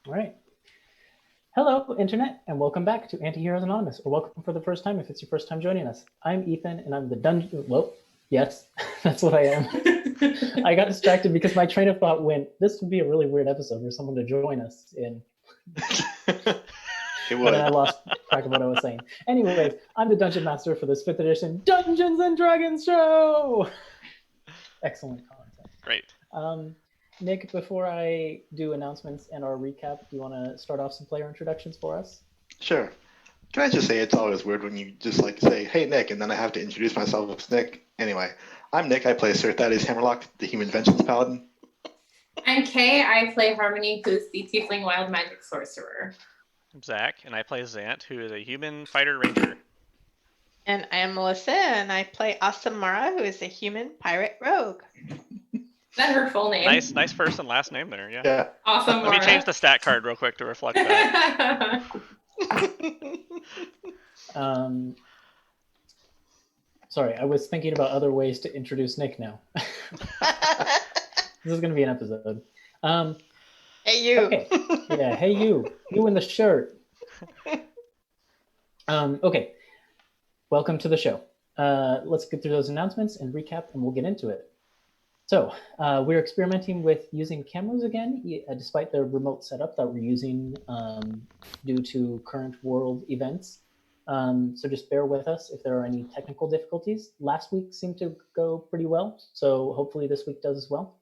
All right. Hello, Internet, and welcome back to Antiheroes Anonymous, or welcome for the first time if it's your first time joining us. I'm Ethan, and I'm the dungeon. Well, yes, that's what I am. I got distracted because my train of thought went, this would be a really weird episode for someone to join us in. It But then I would. lost track of what I was saying. Anyways, I'm the Dungeon Master for this 5th edition Dungeons and Dragons show! Excellent content. Great. Nick, before I do announcements and our recap, do you want to start off some player introductions for us? Sure. Can I just say it's always weird when you just like say, hey, Nick, and then I have to introduce myself as Nick. Anyway, I'm Nick. I play Sir Thaddeus Hammerlock, the Human Vengeance Paladin. I'm Kay. I play Harmony, who's the Tiefling Wild Magic Sorcerer. I'm Zach, and I play Zant, who is a human fighter ranger. And I am Melissa, and I play Asamara, who is a human pirate rogue. Is that her full name? Nice first and last name there, yeah. Yeah. Awesome. Let me change the stat card real quick to reflect that. Sorry, I was thinking about other ways to introduce Nick now. This is going to be an episode. Hey, you. Okay. Yeah, hey, you. You in the shirt. Okay. Welcome to the show. Let's get through those announcements and recap, and we'll get into it. So, we're experimenting with using cameras again, despite the remote setup that we're using due to current world events. So just bear with us if there are any technical difficulties. Last week seemed to go pretty well, so hopefully this week does as well.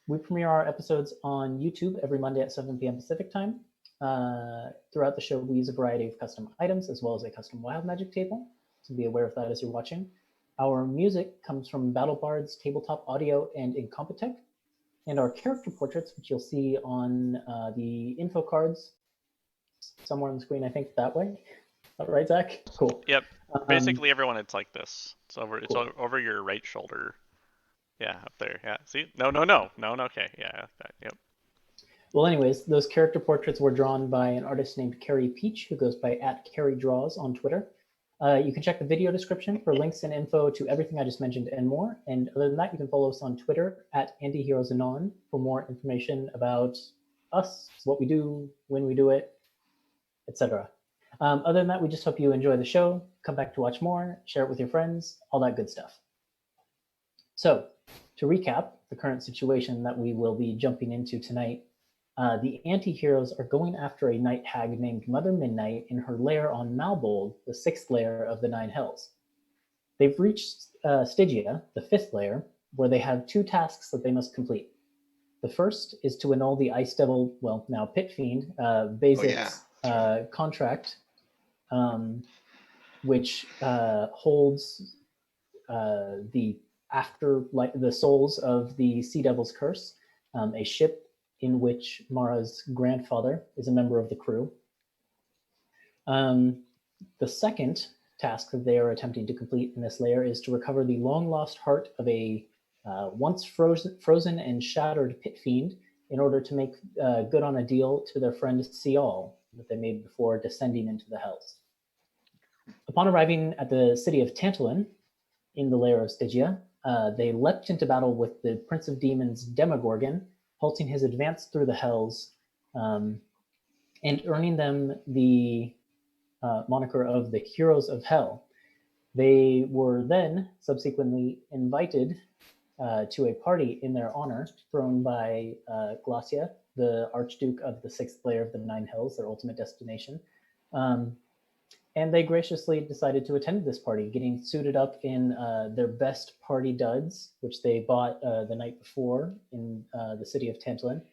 We premiere our episodes on YouTube every Monday at 7 p.m. Pacific time. Throughout the show, we use a variety of custom items as well as a custom wild magic table, so be aware of that as you're watching. Our music comes from BattleBards, TabletopAudio, and Incompetech, and our character portraits, which you'll see on the info cards somewhere on the screen, I think, that way. All right, Zach? Cool. Yep. Basically, everyone, it's like this. It's Cool. over your right shoulder. Yeah, up there. Yeah. See? No. Okay. Yeah. Yep. Well, anyways, those character portraits were drawn by an artist named Carrie Peach, who goes by @CarrieDraws on Twitter. You can check the video description for links and info to everything I just mentioned and more. And other than that, you can follow us on Twitter @AntiHeroesAnon for more information about us, what we do, when we do it, etc. Other than that, we just hope you enjoy the show, come back to watch more, share it with your friends, all that good stuff. So, to recap the current situation that we will be jumping into tonight, the anti-heroes are going after a night hag named Mother Midnight in her lair on Malbold, the 6th layer of the 9 Hells. They've reached Stygia, the 5th layer, where they have 2 tasks that they must complete. The first is to annul the Ice Devil, well, now Pit Fiend, Basic's contract, which holds the souls of the Sea Devil's Curse, a ship in which Mara's grandfather is a member of the crew. The second task that they are attempting to complete in this layer is to recover the long-lost heart of a once frozen and shattered pit fiend in order to make good on a deal to their friend Sial that they made before descending into the Hells. Upon arriving at the city of Tantalon, in the lair of Stygia, they leapt into battle with the Prince of Demons Demogorgon, halting his advance through the Hells, and earning them the moniker of the Heroes of Hell. They were then subsequently invited to a party in their honor, thrown by Glacia, the Archduke of the 6th layer of the 9 Hells, their ultimate destination. And they graciously decided to attend this party, getting suited up in their best party duds, which they bought the night before in the city of Tantalon.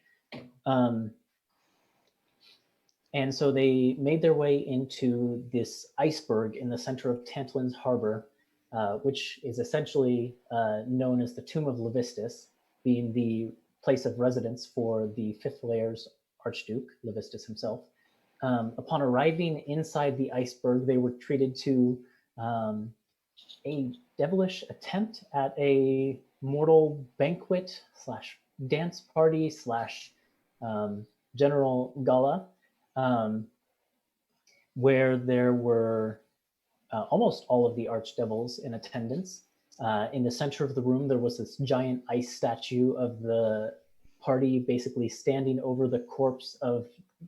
And so they made their way into this iceberg in the center of Tantalon's harbor, which is essentially known as the Tomb of Levistus, being the place of residence for the 5th layer's Archduke, Levistus himself. Upon arriving inside the iceberg, they were treated to a devilish attempt at a mortal banquet / dance party / general gala, where there were almost all of the archdevils in attendance. In the center of the room, there was this giant ice statue of the party basically standing over the corpse of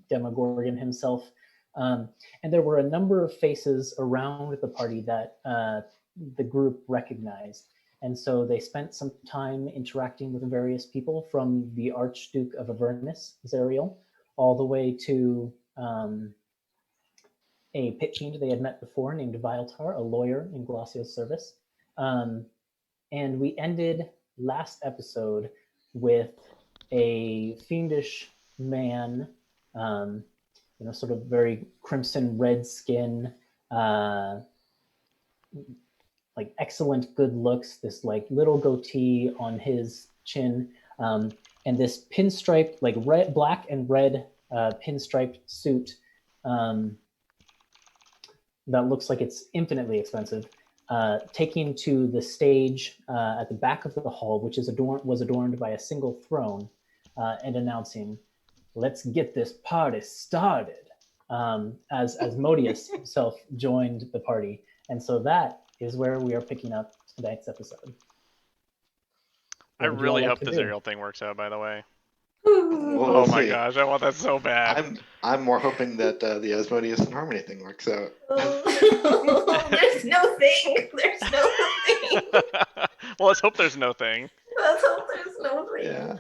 Demogorgon himself. And there were a number of faces around the party that the group recognized. And so they spent some time interacting with various people, from the Archduke of Avernus, Zariel, all the way to a pit fiend they had met before named Vialtar, a lawyer in Glacio's service. And we ended last episode with a fiendish man, sort of very crimson red skin, like excellent good looks, this like little goatee on his chin, and this pinstriped, like red, black and red pinstriped suit that looks like it's infinitely expensive, taking to the stage at the back of the hall, which was adorned by a single throne, and announcing, "Let's get this party started," as Modius himself joined the party. And so that is where we are picking up tonight's episode. I What would you all really like hope to the do? Zerial thing works out, by the way. We'll Oh my see. gosh, I want that so bad. I'm more hoping that the Asmodeus and Harmony thing works out. There's no thing. There's no thing. Well, let's hope there's no thing. Let's hope there's no thing. Yeah.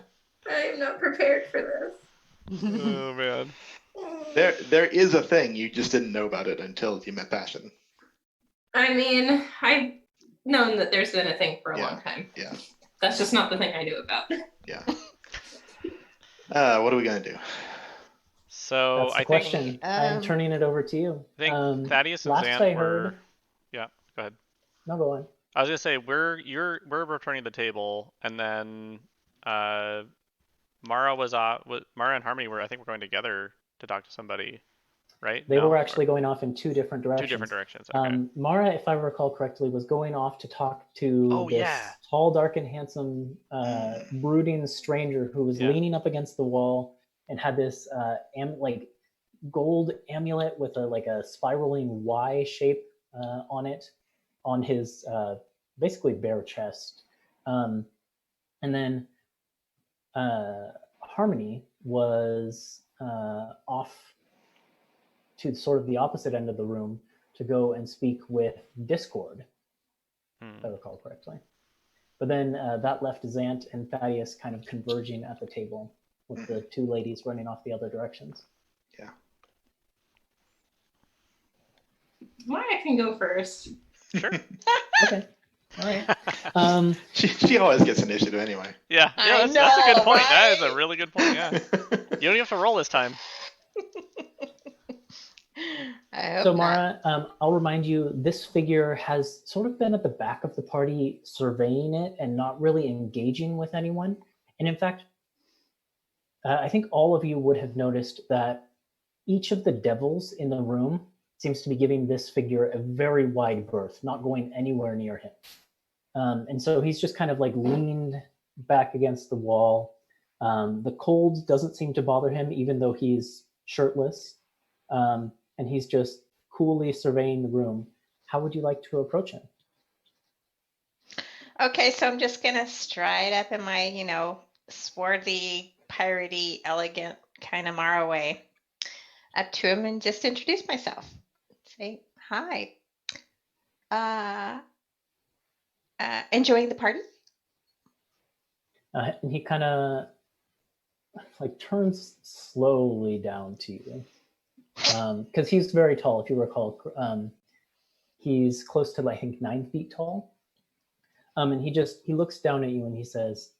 I am not prepared for this. Oh man. There is a thing, you just didn't know about it until you met Passion. I mean, I've known that there's been a thing for a long time. Yeah. That's just not the thing I knew about. Yeah. What are we gonna do? So That's the I question. think I'm turning it over to you. I think Thaddeus and last Xant I were. heard- Yeah, go ahead. No, go on. I was gonna say we're returning to the table, and then Mara Mara and Harmony were, I think, we're going together to talk to somebody, right? They No? were actually going off in two different directions. Two different directions. Okay. Mara, if I recall correctly, was going off to talk to this tall, dark, and handsome, brooding stranger who was leaning up against the wall and had this like gold amulet with a spiraling Y shape on it, on his basically bare chest. And then Harmony was off to sort of the opposite end of the room to go and speak with Discord, if I recall correctly. But then that left Xant and Thaddeus kind of converging at the table, with the two ladies running off the other directions. Yeah. Mara can go first. Sure. Okay. All right. She always gets initiative anyway. Yeah, I that's a good know, point. That is a right? really good point. Yeah. You don't have to roll this time. I hope So not. Mara, I'll remind you, this figure has sort of been at the back of the party surveying it and not really engaging with anyone. And in fact, I think all of you would have noticed that each of the devils in the room seems to be giving this figure a very wide berth, not going anywhere near him. And so he's just kind of like leaned back against the wall. The cold doesn't seem to bother him, even though he's shirtless. And he's just coolly surveying the room. How would you like to approach him? Okay, so I'm just gonna stride up in my, swarthy, piratey, elegant kind of Mara way up to him and just introduce myself. Say, hi. Enjoying the party? And he kind of like turns slowly down to you. Because he's very tall, if you recall. He's close to, I think, 9 feet tall. And he looks down at you and he says,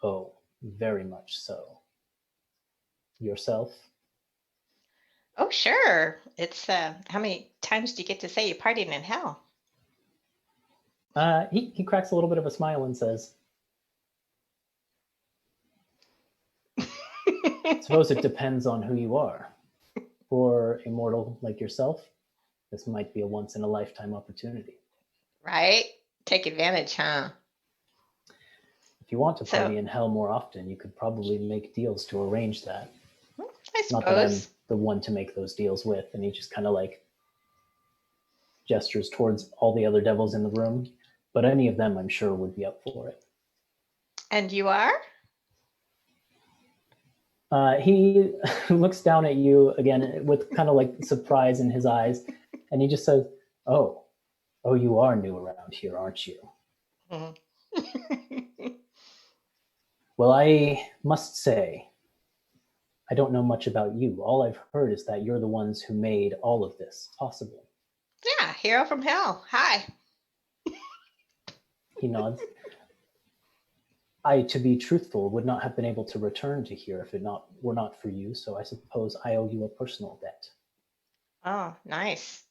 "Oh, very much so. Yourself?" Oh, sure. It's how many times do you get to say you partied in hell? He cracks a little bit of a smile and says, "I suppose it depends on who you are. For a mortal like yourself, this might be a once-in-a-lifetime opportunity. Right? Take advantage, huh? If you want to party in hell more often, you could probably make deals to arrange that. I Not that I'm suppose. the one to make those deals with." And he just kind of like gestures towards all the other devils in the room. But any of them, I'm sure, would be up for it. And you are? He looks down at you again with kind of like surprise in his eyes, and he just says, "Oh, you are new around here, aren't you?" Mhm. Well, I must say, I don't know much about you. All I've heard is that you're the ones who made all of this possible. Yeah, hero from hell. Hi. He nods. I, to be truthful, would not have been able to return to here if it were not for you, so I suppose I owe you a personal debt. Oh, nice.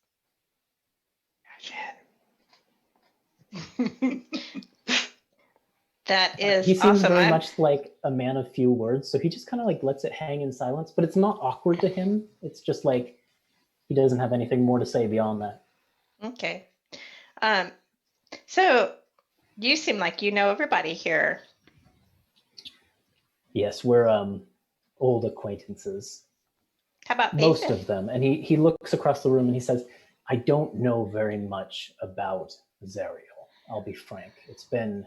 That is He seems awesome. very much like a man of few words, so he just kind of like lets it hang in silence, but it's not awkward to him. It's just like he doesn't have anything more to say beyond that. Okay. So you seem like you know everybody here. Yes, we're old acquaintances. How about Most Basin? of them. And he looks across the room and he says, I don't know very much about Zariel. I'll be frank. It's been,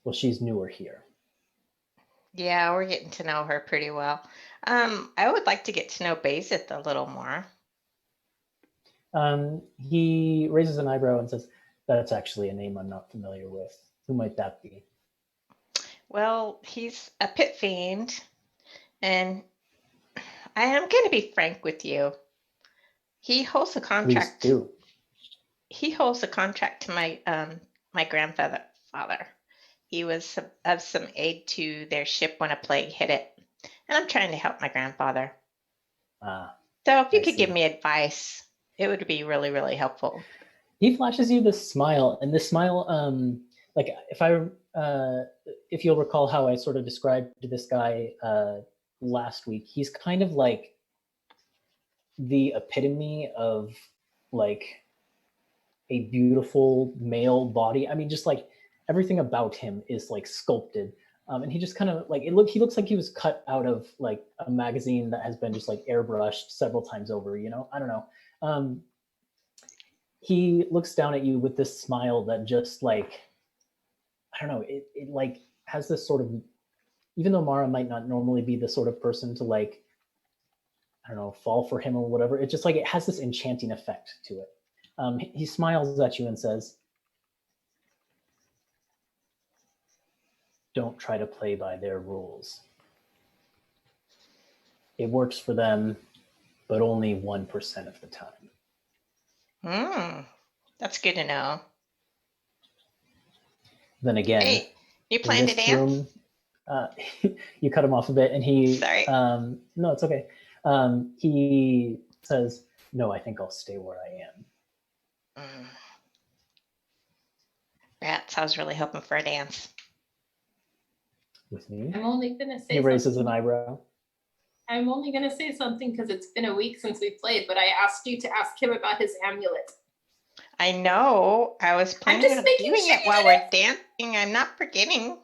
well, she's newer here. Yeah, we're getting to know her pretty well. I would like to get to know Bazith a little more. He raises an eyebrow and says, that's actually a name I'm not familiar with. Who might that be? Well, he's a pit fiend, and I am going to be frank with you. He holds a Please contract. do. He holds a contract to my my grandfather. He was of some aid to their ship when a plague hit it, and I'm trying to help my grandfather. So if you I could give see. me advice, it would be really, really helpful. He flashes you this smile, and this smile, like if you'll recall how I sort of described this guy last week, he's kind of like the epitome of like a beautiful male body. I mean, just like everything about him is like sculpted. And he just kind of like he looks like he was cut out of like a magazine that has been just like airbrushed several times over, you know? I don't know. He looks down at you with this smile that just like, I don't know, it like has this sort of, even though Mara might not normally be the sort of person to like, I don't know, fall for him or whatever, it just like, it has this enchanting effect to it. He smiles at you and says, don't try to play by their rules. It works for them, but only 1% of the time. That's good to know. Then again, hey, you in plan to this dance? room, you cut him off a bit, and he. Sorry. No, it's okay. He says, "No, I think I'll stay where I am." Rats, I was really hoping for a dance. With me? I'm only gonna say He raises something. an eyebrow. I'm only gonna say something because it's been a week since we played, but I asked you to ask him about his amulet. I know. I was planning just on making doing sure it you while did we're dancing. I'm not forgetting.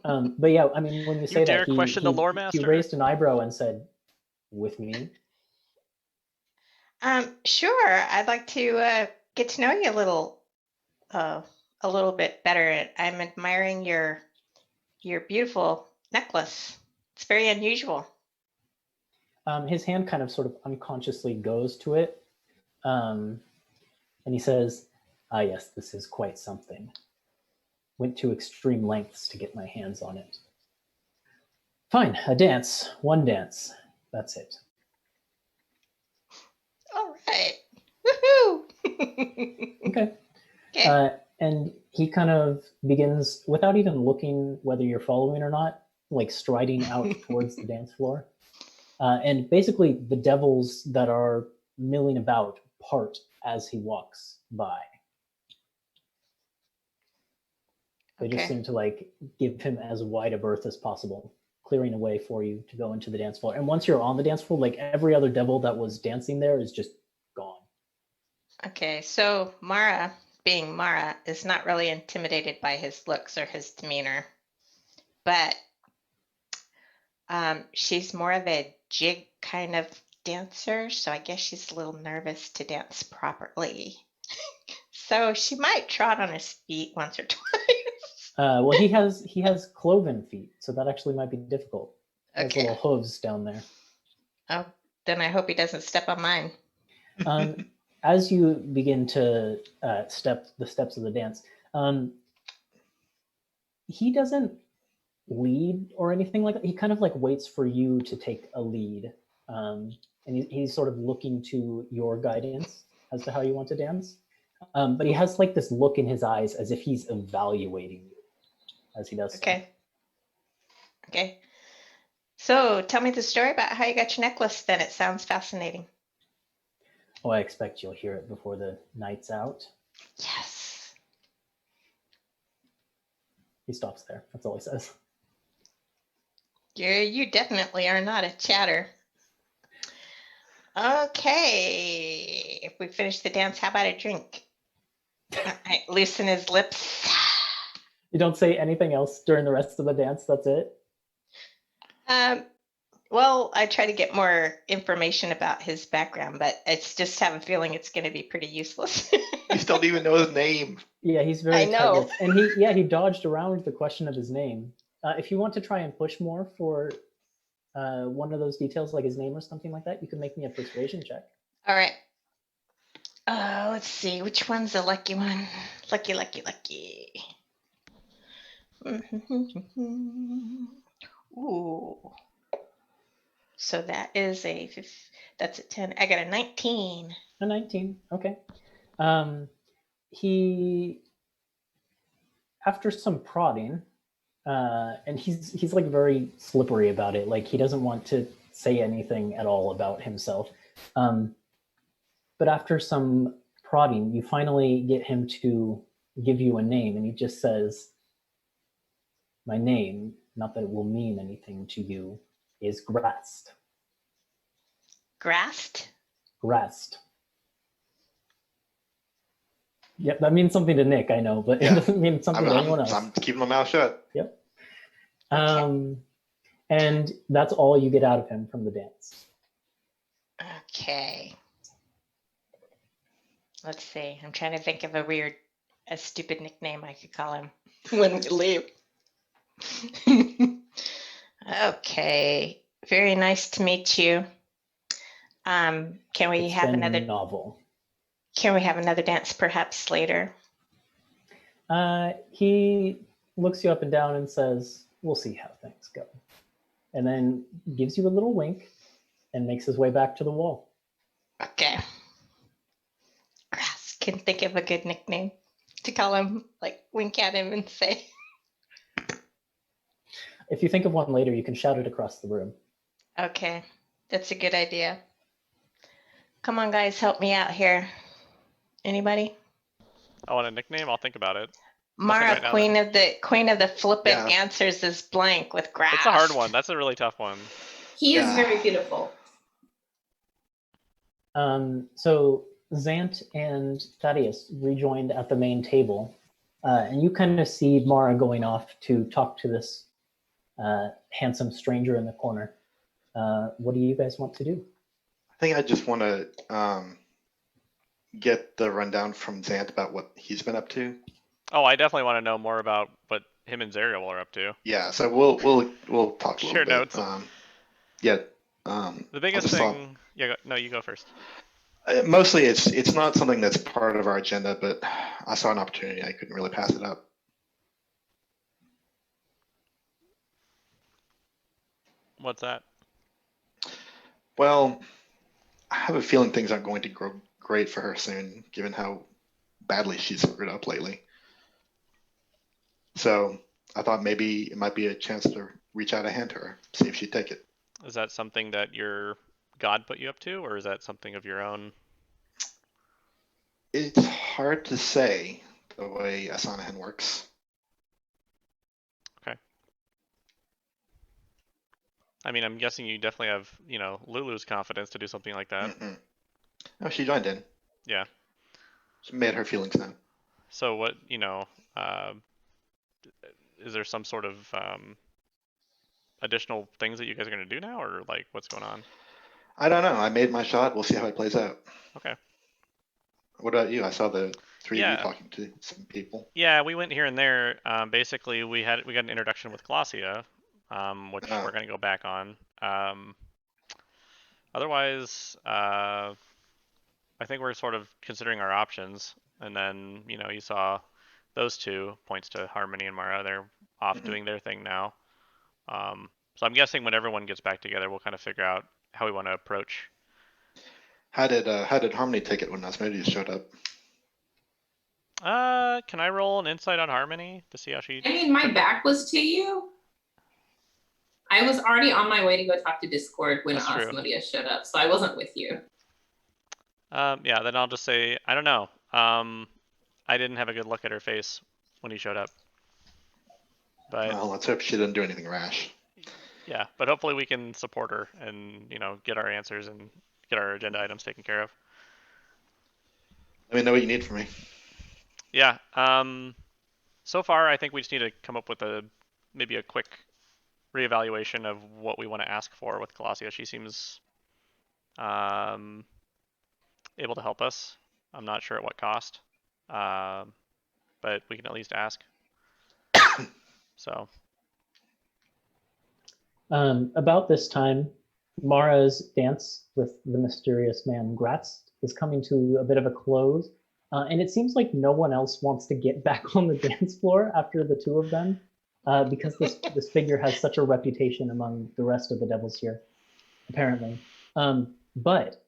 But yeah, I mean, when you say dare that, question the lore he master? raised an eyebrow and said, "With me?" Sure. I'd like to get to know you a little bit better. I'm admiring your beautiful necklace. It's very unusual. His hand kind of sort of unconsciously goes to it, and he says, "Ah, yes, this is quite something. Went to extreme lengths to get my hands on it. Fine, a dance, one dance. That's it." All right. Woohoo! Okay. Okay. And he kind of begins, without even looking whether you're following or not, like striding out towards the dance floor. And basically, the devils that are milling about part as he walks by. They just seem to like give him as wide a berth as possible, clearing a way for you to go into the dance floor. And once you're on the dance floor, like every other devil that was dancing there is just gone. Okay, so Mara, being Mara, is not really intimidated by his looks or his demeanor, but she's more of a jig kind of dancer, so I guess she's a little nervous to dance properly. So she might trot on his feet once or twice. Well, he has cloven feet, so that actually might be difficult. He has Okay. little hooves down there. Oh, then I hope he doesn't step on mine. As you begin to step the steps of the dance, he doesn't lead or anything like that. He kind of like waits for you to take a lead, and he's sort of looking to your guidance as to how you want to dance. But he has like this look in his eyes as if he's evaluating you as he does. So. Okay. Okay. So tell me the story about how you got your necklace then. It sounds fascinating. Oh, I expect you'll hear it before the night's out. Yes. He stops there. That's all he says. You definitely are not a chatter. Okay. If we finish the dance, how about a drink? I loosen his lips. You don't say anything else during the rest of the dance. That's it. Well, I try to get more information about his background, but I just have a feeling it's going to be pretty useless. You still don't even know his name. Yeah, he's very I know. tight-lipped. And he dodged around the question of his name. If you want to try and push more for one of those details, like his name or something like that, you can make me a persuasion check. All right. Let's see. Which one's the lucky one? Lucky, lucky, lucky. Ooh. So that is that's a 10. I got a 19. A 19. Okay. He, after some prodding, and he's like very slippery about it. Like he doesn't want to say anything at all about himself. But after some prodding, you finally get him to give you a name, and he just says, "My name, not that it will mean anything to you, is Grast." Grast? Grast. Yep, that means something to Nick, I know, but Yeah. it doesn't mean something to anyone else. I'm keeping my mouth shut. Yep. And that's all you get out of him from the dance. Okay. Let's see. I'm trying to think of a stupid nickname I could call him when we leave. Okay. Very nice to meet you. Can we It's have been another novel. Can we have another dance perhaps later? He looks you up and down and says, "We'll see how things go." And then gives you a little wink and makes his way back to the wall. Okay. Grass can think of a good nickname to call him, like wink at him and say. If you think of one later, you can shout it across the room. Okay, that's a good idea. Come on, guys, help me out here. Anybody? I want a nickname. I'll think about it. Mara, right now, queen of the flippant Yeah. answers is blank with grass. It's a hard one. That's a really tough one. He is Yeah. very beautiful. So Zant and Thaddeus rejoined at the main table, and you kind of see Mara going off to talk to this handsome stranger in the corner. What do you guys want to do? I think I just want to get the rundown from Zant about what he's been up to. Oh, I definitely want to know more about what him and Zariel are up to. Yeah, so we'll talk a little Share bit. notes. Yeah. The biggest thing. Yeah, no, you go first. Mostly, it's not something that's part of our agenda, but I saw an opportunity. I couldn't really pass it up. What's that? Well, I have a feeling things aren't going to grow great for her soon, given how badly she's screwed up lately. So I thought maybe it might be a chance to reach out a hand to her, see if she'd take it. Is that something that your god put you up to, or is that something of your own? It's hard to say the way Asanahan works. Okay. I mean, I'm guessing you definitely have, Lulu's confidence to do something like that. Mm-mm. Oh, she joined in. Yeah. She made her feelings known. So what, is there some sort of additional things that you guys are going to do now, or like what's going on? I don't know. I made my shot. We'll see how it plays out. Okay. What about you? I saw the three of Yeah. you talking to some people. Yeah, we went here and there. Basically, we got an introduction with Glossia, which Oh. we're gonna go back on. Otherwise, I think we're sort of considering our options, and then you saw those 2 points to Harmony and Mara. They're off doing their thing now. So I'm guessing when everyone gets back together, we'll kind of figure out how we want to approach. How did Harmony take it when Asmodeus showed up? Can I roll an insight on Harmony to see how she? I mean, my back was to you. I was already on my way to go talk to Discord when That's true. Asmodeus showed up, so I wasn't with you. Yeah, then I'll just say I don't know. I didn't have a good look at her face when he showed up. But Well, let's hope she didn't do anything rash. yeah, but hopefully we can support her and get our answers and get our agenda items taken care of. Let me know what you need from me. Yeah. So far, I think we just need to come up with maybe a quick reevaluation of what we want to ask for with Colossia. She seems able to help us. I'm not sure at what cost, but we can at least ask. So. About this time, Mara's dance with the mysterious man Gratz is coming to a bit of a close, and it seems like no one else wants to get back on the dance floor after the 2 of them, because this figure has such a reputation among the rest of the devils here, apparently. But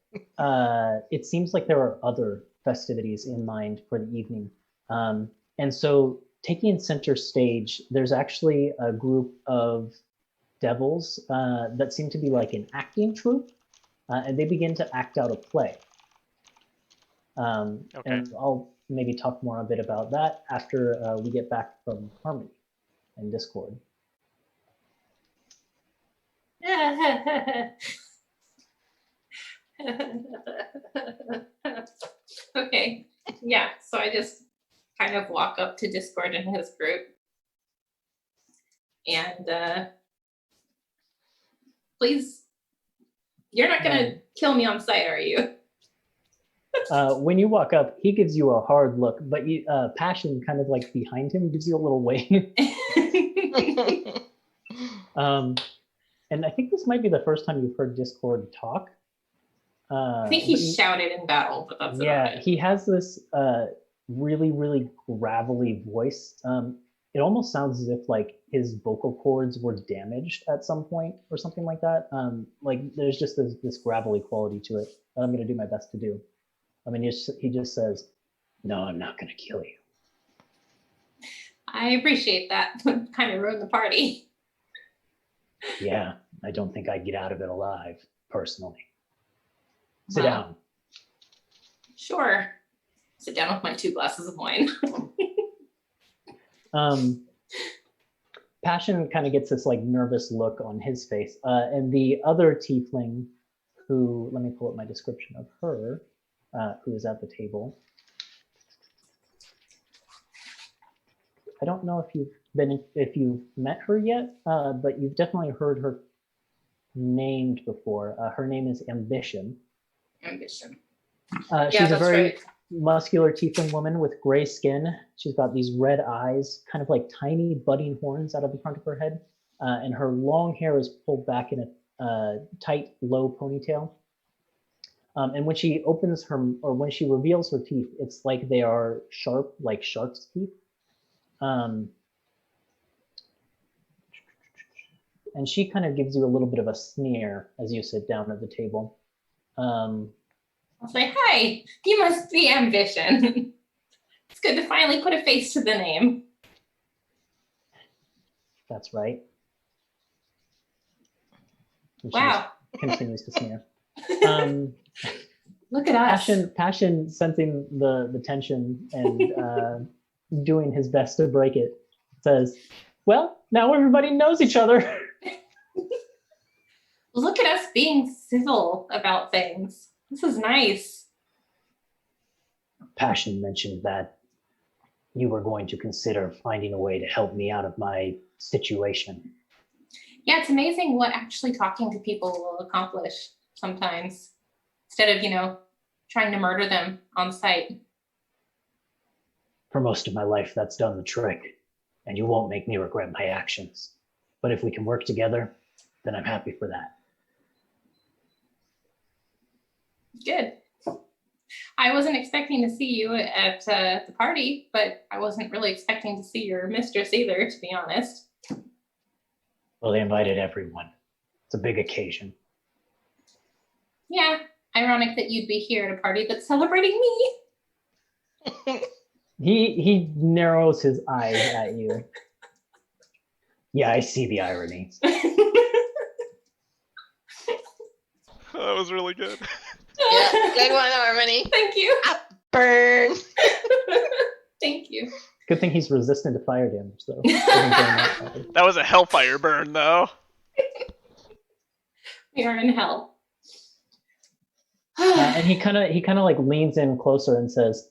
it seems like there are other festivities in mind for the evening, and so taking center stage, there's actually a group of devils that seem to be like an acting troupe, and they begin to act out a play. Okay. And I'll maybe talk more a bit about that after we get back from Harmony and Discord. Okay, yeah, so I just kind of walk up to Discord and his group. And please, you're not gonna kill me on sight, are you? When you walk up, he gives you a hard look, but Passion kind of like behind him gives you a little wave. And I think this might be the first time you've heard Discord talk. I think he shouted in battle, but that's about it. He has this really, really gravelly voice. It almost sounds as if like his vocal cords were damaged at some point or something like that. Like there's just this gravelly quality to it that I'm going to do my best to do. I mean, he just says, "No, I'm not going to kill you." I appreciate that. Kind of ruined the party. Yeah, I don't think I'd get out of it alive, personally. Sit Wow. down. Sure. Sit down with my 2 glasses of wine. Passion kind of gets this like nervous look on his face, and the other tiefling, who, let me pull up my description of her, who is at the table. I don't know if you've met her yet, but you've definitely heard her named before. Her name is Ambition. Ambition. She's a very right. muscular tiefling woman with gray skin. She's got these red eyes, kind of like tiny budding horns out of the front of her head, and her long hair is pulled back in a tight, low ponytail. And when she opens when she reveals her teeth, it's like they are sharp, like shark's teeth. And she kind of gives you a little bit of a sneer as you sit down at the table. I'll say, hi, you must be Ambition. It's good to finally put a face to the name. That's right. And she Wow. just continues to sneer. Look at us. Passion sensing the tension and doing his best to break it, says, well, now everybody knows each other. Look at us being civil about things. This is nice. Passion mentioned that you were going to consider finding a way to help me out of my situation. Yeah, it's amazing what actually talking to people will accomplish sometimes. Instead of, trying to murder them on sight. For most of my life, that's done the trick, and you won't make me regret my actions. But if we can work together, then I'm happy for that. Good. I wasn't expecting to see you at the party, but I wasn't really expecting to see your mistress either, to be honest. Well, they invited everyone. It's a big occasion. Yeah, ironic that you'd be here at a party that's celebrating me. He narrows his eyes at you. Yeah, I see the irony. That was really good. Yeah, good one, Harmony. Thank you. Burn. Thank you. Good thing he's resistant to fire damage, though. That was a hellfire burn, though. We are in hell. And he kind of like leans in closer and says,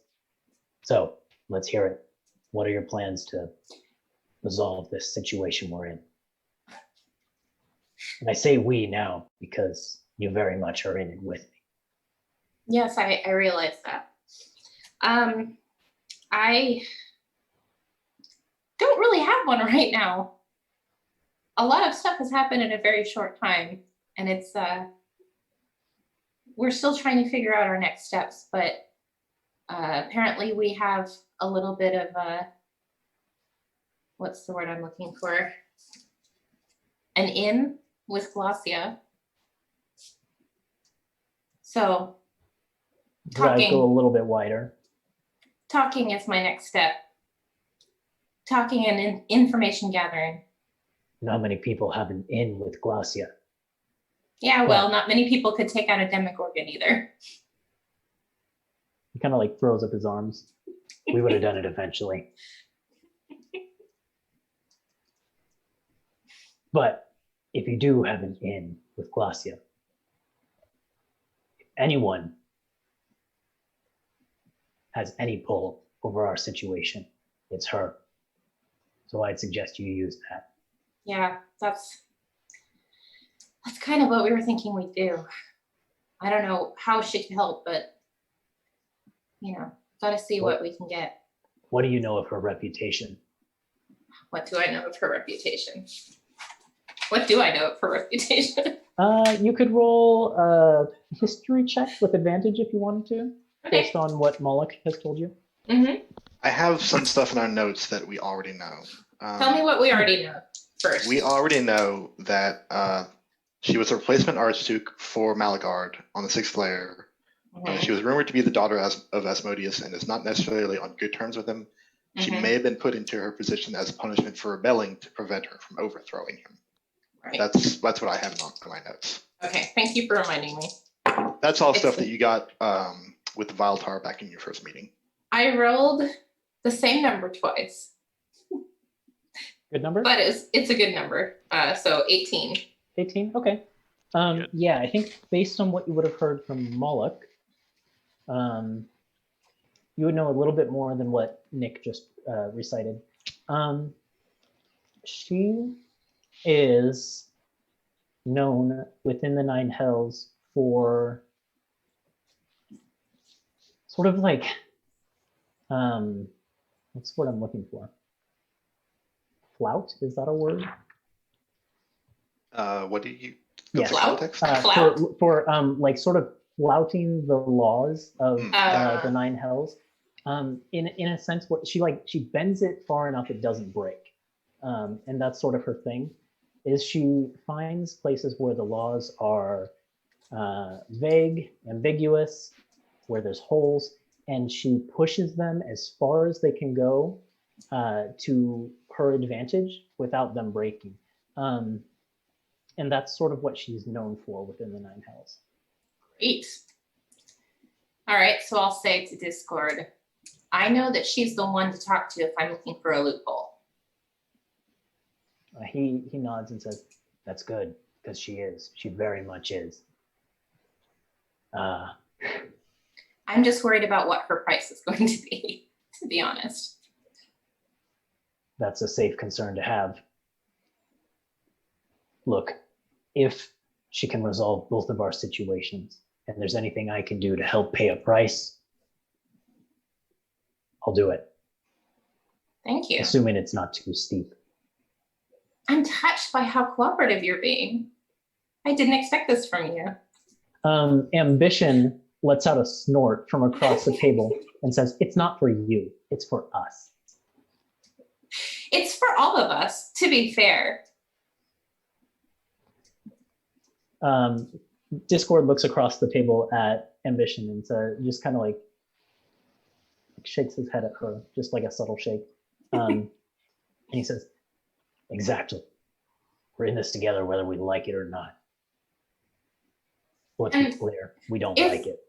"So let's hear it. What are your plans to resolve this situation we're in?" And I say we now because you very much are in it with me. Yes, I realize that. I don't really have one right now. A lot of stuff has happened in a very short time, and it's we're still trying to figure out our next steps, but apparently we have a little bit of what's the word I'm looking for? An in with Glossia. So Talking. Go a little bit wider. Talking is my next step. Talking and information gathering. Not many people have an in with Glossia. Yeah, well, not many people could take out a Demogorgon either. He kind of like throws up his arms. We would have done it eventually. But if you do have an in with Glossia, if anyone has any pull over our situation, it's her. So I'd suggest you use that. Yeah, that's kind of what we were thinking we'd do. I don't know how she could help, but gotta see what we can get. What do you know of her reputation? What do I know of her reputation? What do I know of her reputation? You could roll a history check with advantage if you wanted to, based on what Moloch has told you. Mm-hmm. I have some stuff in our notes that we already know. Tell me what we already know first. We already know that she was a replacement Archduke for Malagard on the 6th layer. Mm-hmm. She was rumored to be the daughter of Asmodeus and is not necessarily on good terms with him. She may have been put into her position as punishment for rebelling to prevent her from overthrowing him. Right. That's what I have in my notes. Okay, thank you for reminding me. That's all stuff that you got with the Viltar back in your first meeting. I rolled the same number twice. Good number? But it's a good number. So 18. 18? Okay. Yeah, I think based on what you would have heard from Moloch, you would know a little bit more than what Nick just recited. She is known within the Nine Hells for sort of like, what's the word I'm looking for? Flout? Is that a word? What do you? Yes. Context? For like sort of flouting the laws of the Nine Hells. In a sense, what she bends it far enough it doesn't break, and that's sort of her thing. Is she finds places where the laws are vague, ambiguous, where there's holes, and she pushes them as far as they can go to her advantage without them breaking. And that's sort of what she's known for within the Nine Hells. Great. All right, so I'll say to Discord, I know that she's the one to talk to if I'm looking for a loophole. He nods and says, "That's good, because she is. She very much is." I'm just worried about what her price is going to be honest. That's a safe concern to have. Look, if she can resolve both of our situations, and there's anything I can do to help pay a price, I'll do it. Thank you. assuming it's not too steep. I'm touched by how cooperative you're being. I didn't expect this from you. Ambition lets out a snort from across the table and says, "It's not for you, it's for us." It's for all of us, to be fair. Discord looks across the table at Ambition and just kind of like shakes his head at her, just like a subtle shake. And he says, "Exactly. We're in this together whether we like it or not. Let's be clear, we don't like it."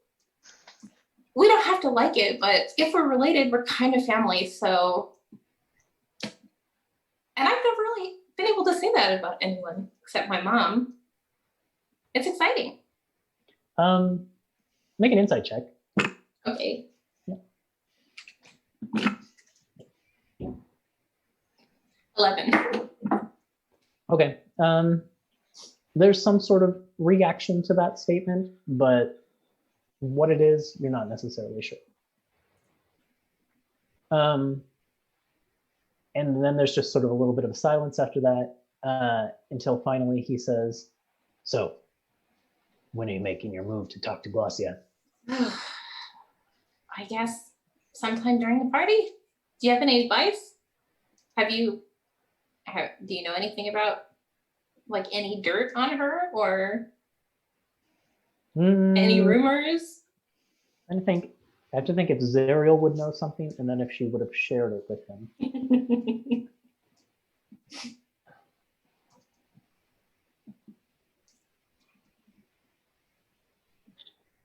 We don't have to like it, but if we're related, we're kind of family, so... And I've never really been able to say that about anyone except my mom. It's exciting. Make an insight check. Okay. Yeah. 11. Okay. There's some sort of reaction to that statement, but what it is, you're not necessarily sure. And then there's just sort of a little bit of a silence after that, until finally he says, "So, when are you making your move to talk to Glacia?" I guess sometime during the party. Do you have any advice? Do you know anything about like any dirt on her or any rumors? I have to think if Zariel would know something, and then if she would have shared it with him.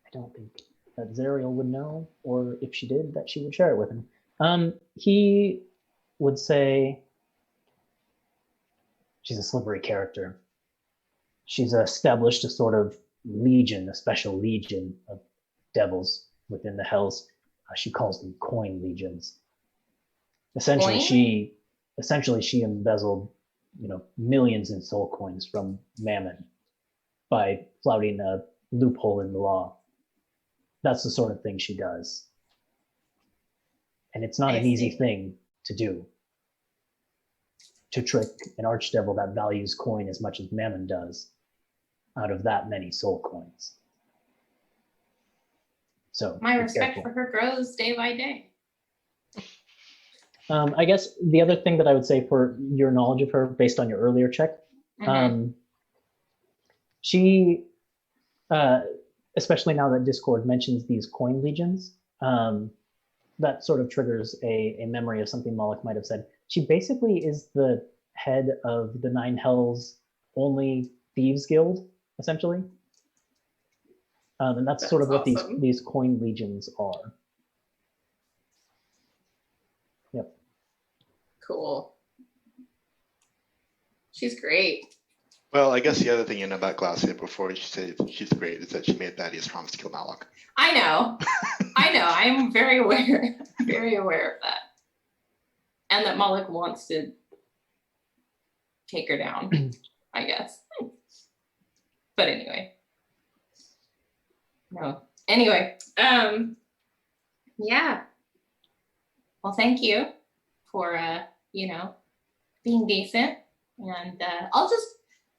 I don't think that Zariel would know, or if she did, that she would share it with him. He would say she's a slippery character. She's established a sort of legion, a special legion of devils within the hells. She calls them coin legions. Essentially, she embezzled, millions in soul coins from Mammon by flouting a loophole in the law. That's the sort of thing she does. And it's not an easy thing to do. To trick an archdevil that values coin as much as Mammon does out of that many soul coins. So my respect for her grows day by day. I guess the other thing that I would say for your knowledge of her, based on your earlier check, she, especially now that Discord mentions these coin legions, that sort of triggers a memory of something Moloch might have said. She basically is the head of the Nine Hells' only thieves guild, essentially. And that's sort of awesome. What these coin legions are. Yep. Cool. She's great. Well, I guess the other thing you know about Glacia before she said she's great is that she made Thaddeus promise to kill Moloch. I know. I'm very aware. Very aware of that. And that Moloch wants to take her down, I guess. But anyway. No. Anyway. Yeah. Well, thank you for being decent. And I'll just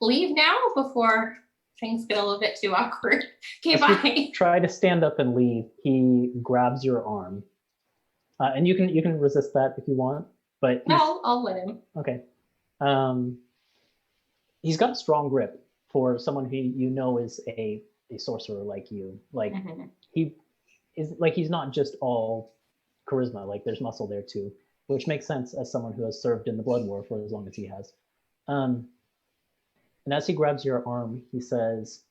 leave now before things get a little bit too awkward. Okay, bye. Try to stand up and leave. He grabs your arm. And you can resist that if you want, but No, I'll let him. Okay. He's got a strong grip for someone who is a sorcerer like you. Like he is he's not just all charisma. Like there's muscle there too, which makes sense as someone who has served in the Blood War for as long as he has. And as he grabs your arm, he says,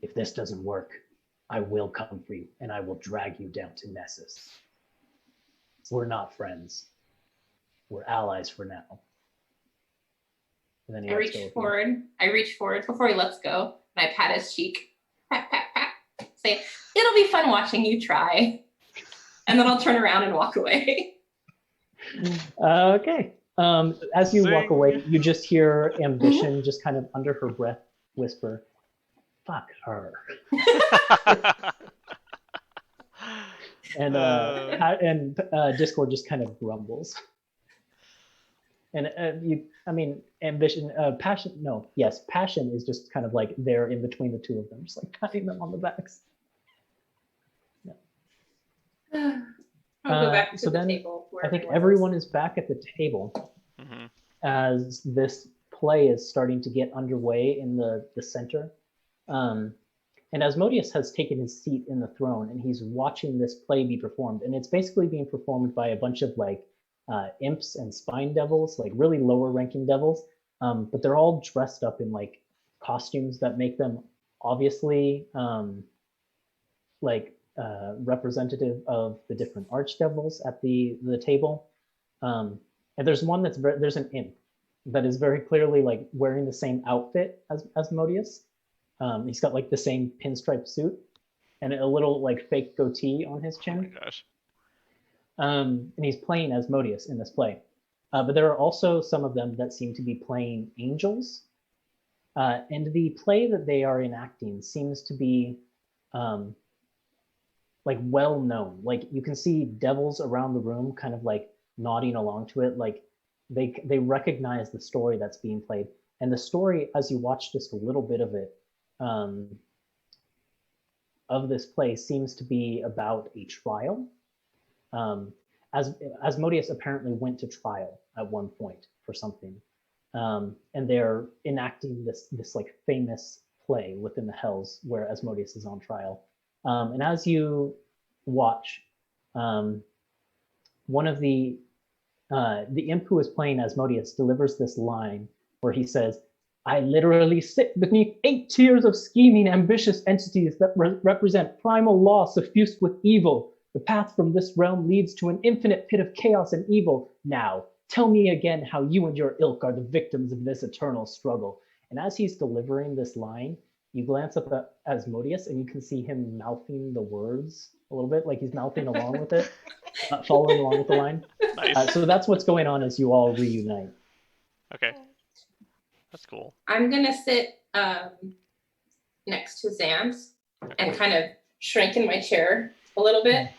"If this doesn't work, I will come for you, and I will drag you down to Nessus. We're not friends. We're allies for now." And then he I reach forward before he lets go, and I pat his cheek. Pat, pat, pat. Say, "It'll be fun watching you try." And then I'll turn around and walk away. Okay. As you walk away, you just hear Ambition just kind of under her breath whisper, "Fuck her." And Discord just kind of grumbles. And passion is just kind of like there in between the two of them, just like patting them on the backs. I'll go back to so the then table. I think everyone is back at the table as this play is starting to get underway in the center. And Asmodeus has taken his seat in the throne and he's watching this play be performed. And it's basically being performed by a bunch of like imps and spine devils, like really lower ranking devils. But they're all dressed up in like costumes that make them obviously representative of the different archdevils at the table. And there's one there's an imp that is very clearly like wearing the same outfit as Asmodeus. He's got like the same pinstripe suit and a little like fake goatee on his chin. Oh my gosh. And he's playing Asmodeus in this play. But there are also some of them that seem to be playing angels. And the play that they are enacting seems to be like well known. Like you can see devils around the room kind of like nodding along to it. Like they recognize the story that's being played. And the story, as you watch just a little bit of it, of this play seems to be about a trial. Asmodeus apparently went to trial at one point for something. And they're enacting this like famous play within the Hells where Asmodeus is on trial. And as you watch, one of the imp who is playing Asmodeus delivers this line where he says, "I literally sit beneath 8 tiers of scheming, ambitious entities that represent primal law suffused with evil. The path from this realm leads to an infinite pit of chaos and evil. Now, tell me again how you and your ilk are the victims of this eternal struggle." And as he's delivering this line, you glance up at Asmodeus and you can see him mouthing the words a little bit, like he's mouthing along with it, following along with the line. Nice. So that's what's going on as you all reunite. Okay. That's cool. I'm gonna sit next to Xanth and kind of shrink in my chair a little bit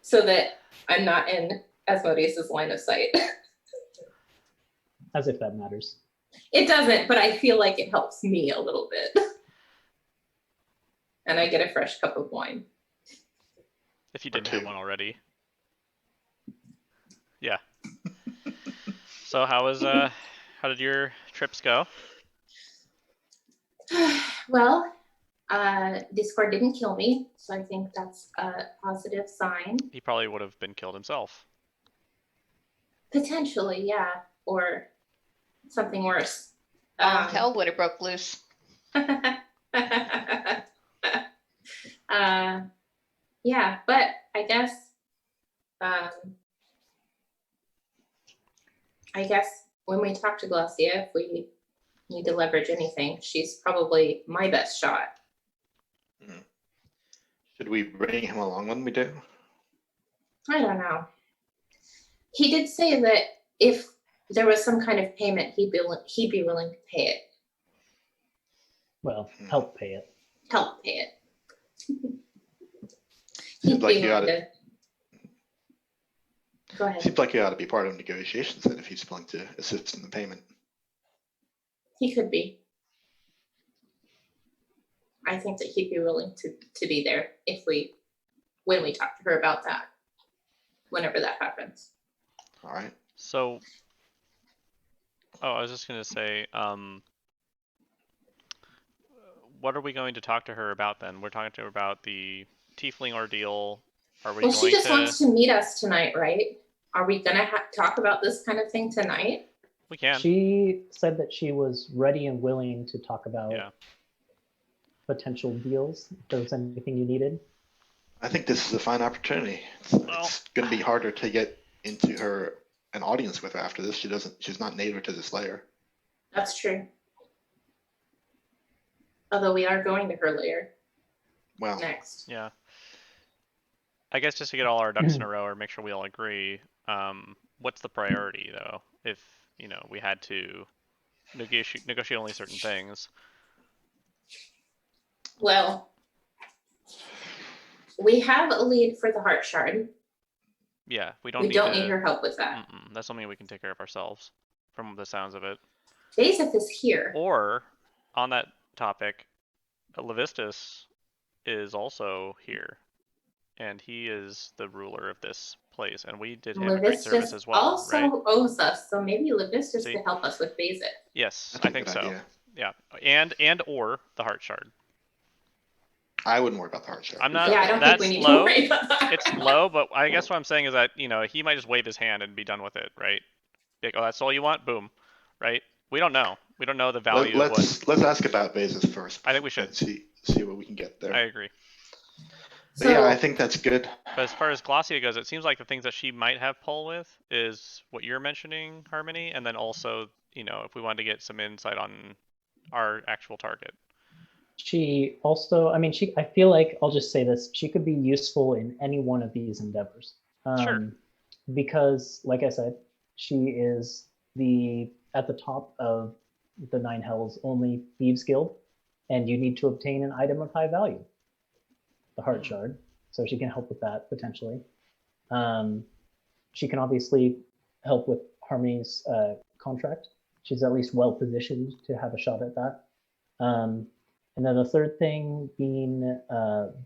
so that I'm not in Asmodeus's line of sight. As if that matters. It doesn't, but I feel like it helps me a little bit. And I get a fresh cup of wine. If you didn't have one already. Yeah. So how did your trips go? Well, Discord didn't kill me, so I think that's a positive sign. He probably would have been killed himself. Potentially, yeah, or something worse. Hell would have broke loose. Yeah, but I guess when we talk to Glacia, if we need to leverage anything, she's probably my best shot. Should we bring him along when we do? I don't know. He did say that if there was some kind of payment, he'd be willing to pay it. Well, help pay it. Help pay it. Seems like you ought to. to. Go ahead. Seems like you ought to be part of negotiations then if he's willing to assist in the payment. He could be. I think that he'd be willing to be there when we talk to her about that, whenever that happens. All right. So, I was just gonna say, what are we going to talk to her about then? We're talking to her about the tiefling ordeal. Are we Well, going she just to... wants to meet us tonight, right? Are we gonna talk about this kind of thing tonight? We can. She said that she was ready and willing to talk about potential deals, if there was anything you needed. I think this is a fine opportunity. It's going to be harder to get into an audience with her after this. She's not native to this layer. That's true. Although we are going to her layer next. Yeah. I guess just to get all our ducks in a row or make sure we all agree, what's the priority though? If, we had to negotiate only certain things. Well, We have a lead for the heart shard. Yeah, we don't We need don't to, need her help with that. That's something we can take care of ourselves, from the sounds of it. Joseph is here. Or, on that topic, Levistus is also here, and he is the ruler of this place, and we did him a great service Levistus as well, also right? owes us, so maybe Levistus See? could help us with Bazit. Yes, That's I a think good so. idea. Yeah, and or the heart shard. I wouldn't worry about the heart shard. I'm not. Yeah, I don't think that's we need low. to worry about that. It's low, but I guess what I'm saying is that he might just wave his hand and be done with it, right? Like, oh, that's all you want? Boom, right? We don't know. We don't know the value of what. Let's ask about bases first. I think we should. And see what we can get there. I agree. But yeah, I think that's good. But as far as Glossia goes, it seems like the things that she might have pull with is what you're mentioning, Harmony, and then also, if we wanted to get some insight on our actual target. She also, I feel like, I'll just say this, she could be useful in any one of these endeavors. Sure. Because, like I said, she is at the top of the Nine Hells only Thieves Guild, and you need to obtain an item of high value, the Heart Shard, so she can help with that potentially. She can obviously help with Harmony's contract. She's at least well positioned to have a shot at that. And then the third thing being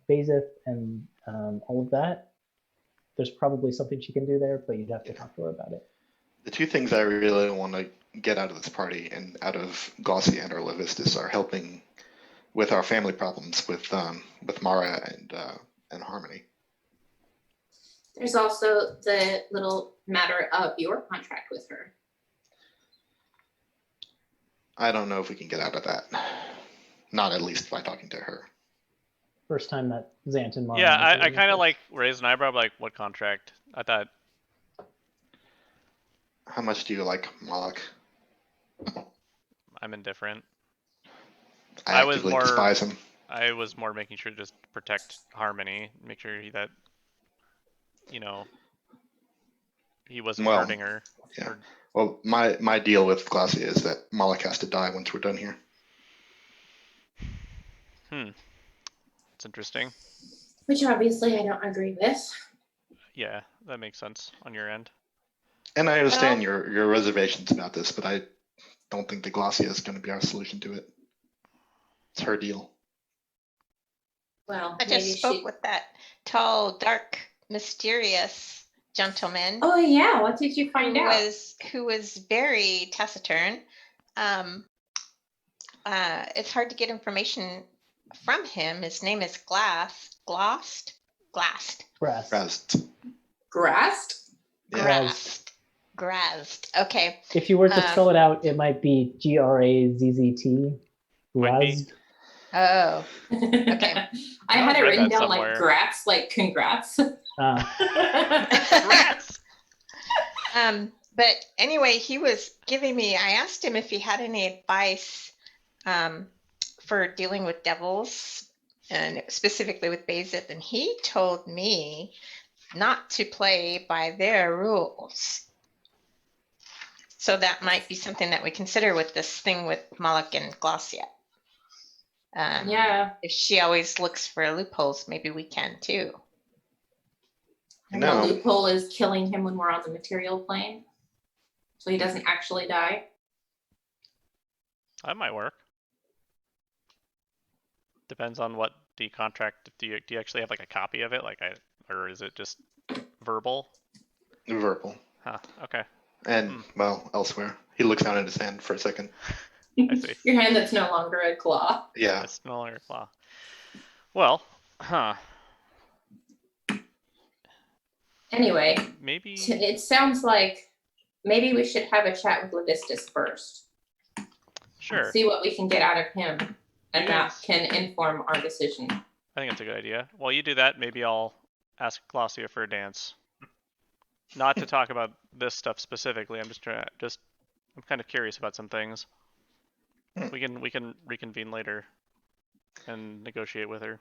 Bazith and all of that. There's probably something she can do there, but you'd have to talk to her about it. The two things I really want to get out of this party and out of Glossia and or Levistus are helping with our family problems with Mara and Harmony. There's also the little matter of your contract with her. I don't know if we can get out of that. Not at least by talking to her. First time that Xant and Mara. Yeah, I kind of raised an eyebrow, like, what contract? I thought. How much do you like Moloch? I'm indifferent. I actively despise him. I was more making sure to just protect Harmony, make sure that, he wasn't hurting her. Yeah. Well, my deal with Glossia is that Moloch has to die once we're done here. It's interesting. Which obviously I don't agree with. Yeah, that makes sense on your end. And I understand your reservations about this, but I don't think the Glossia is going to be our solution to it. It's her deal. Well, I just spoke with that tall, dark, mysterious gentleman. Oh yeah, what did you find out? Who was very taciturn. It's hard to get information from him. His name is Glassed. Okay. If you were to spell it out, it might be Grazzt. Grazzt. Oh. Okay. I had it written down somewhere. like grats, like congrats. Congrats. But anyway, he was giving me, I asked him if he had any advice for dealing with devils, and specifically with Bazith, and he told me not to play by their rules. So that might be something that we consider with this thing with Moloch and Glossia. Yeah. If she always looks for loopholes, maybe we can too. And the loophole is killing him when we're on the material plane, so he doesn't actually die. That might work. Depends on what the contract. Do you actually have like a copy of it, or is it just verbal? Verbal. Huh. Okay. And well, elsewhere. He looks down at his hand for a second. I see. Your hand that's no longer a claw. Yeah. It's no longer a claw. Well, Anyway, maybe it sounds like maybe we should have a chat with Levistus first. Sure. See what we can get out of him, and that can inform our decision. I think that's a good idea. While you do that, maybe I'll ask Glossia for a dance. Not to talk about this stuff specifically. I'm I'm kind of curious about some things. We can reconvene later and negotiate with her.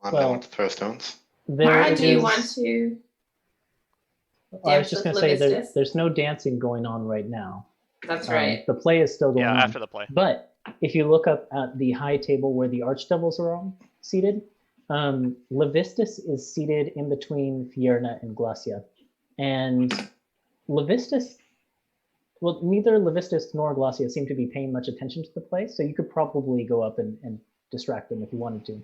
I'm down to throw stones. Mara, do you want to? I was just going to say there's no dancing going on right now. That's right. The play is still going on. Yeah, after the play. But if you look up at the high table where the archdevils are all seated, Levistus is seated in between Fierna and Glacia. And Levistus, well, neither Levistus nor Glacia seem to be paying much attention to the play, so you could probably go up and distract them if you wanted to.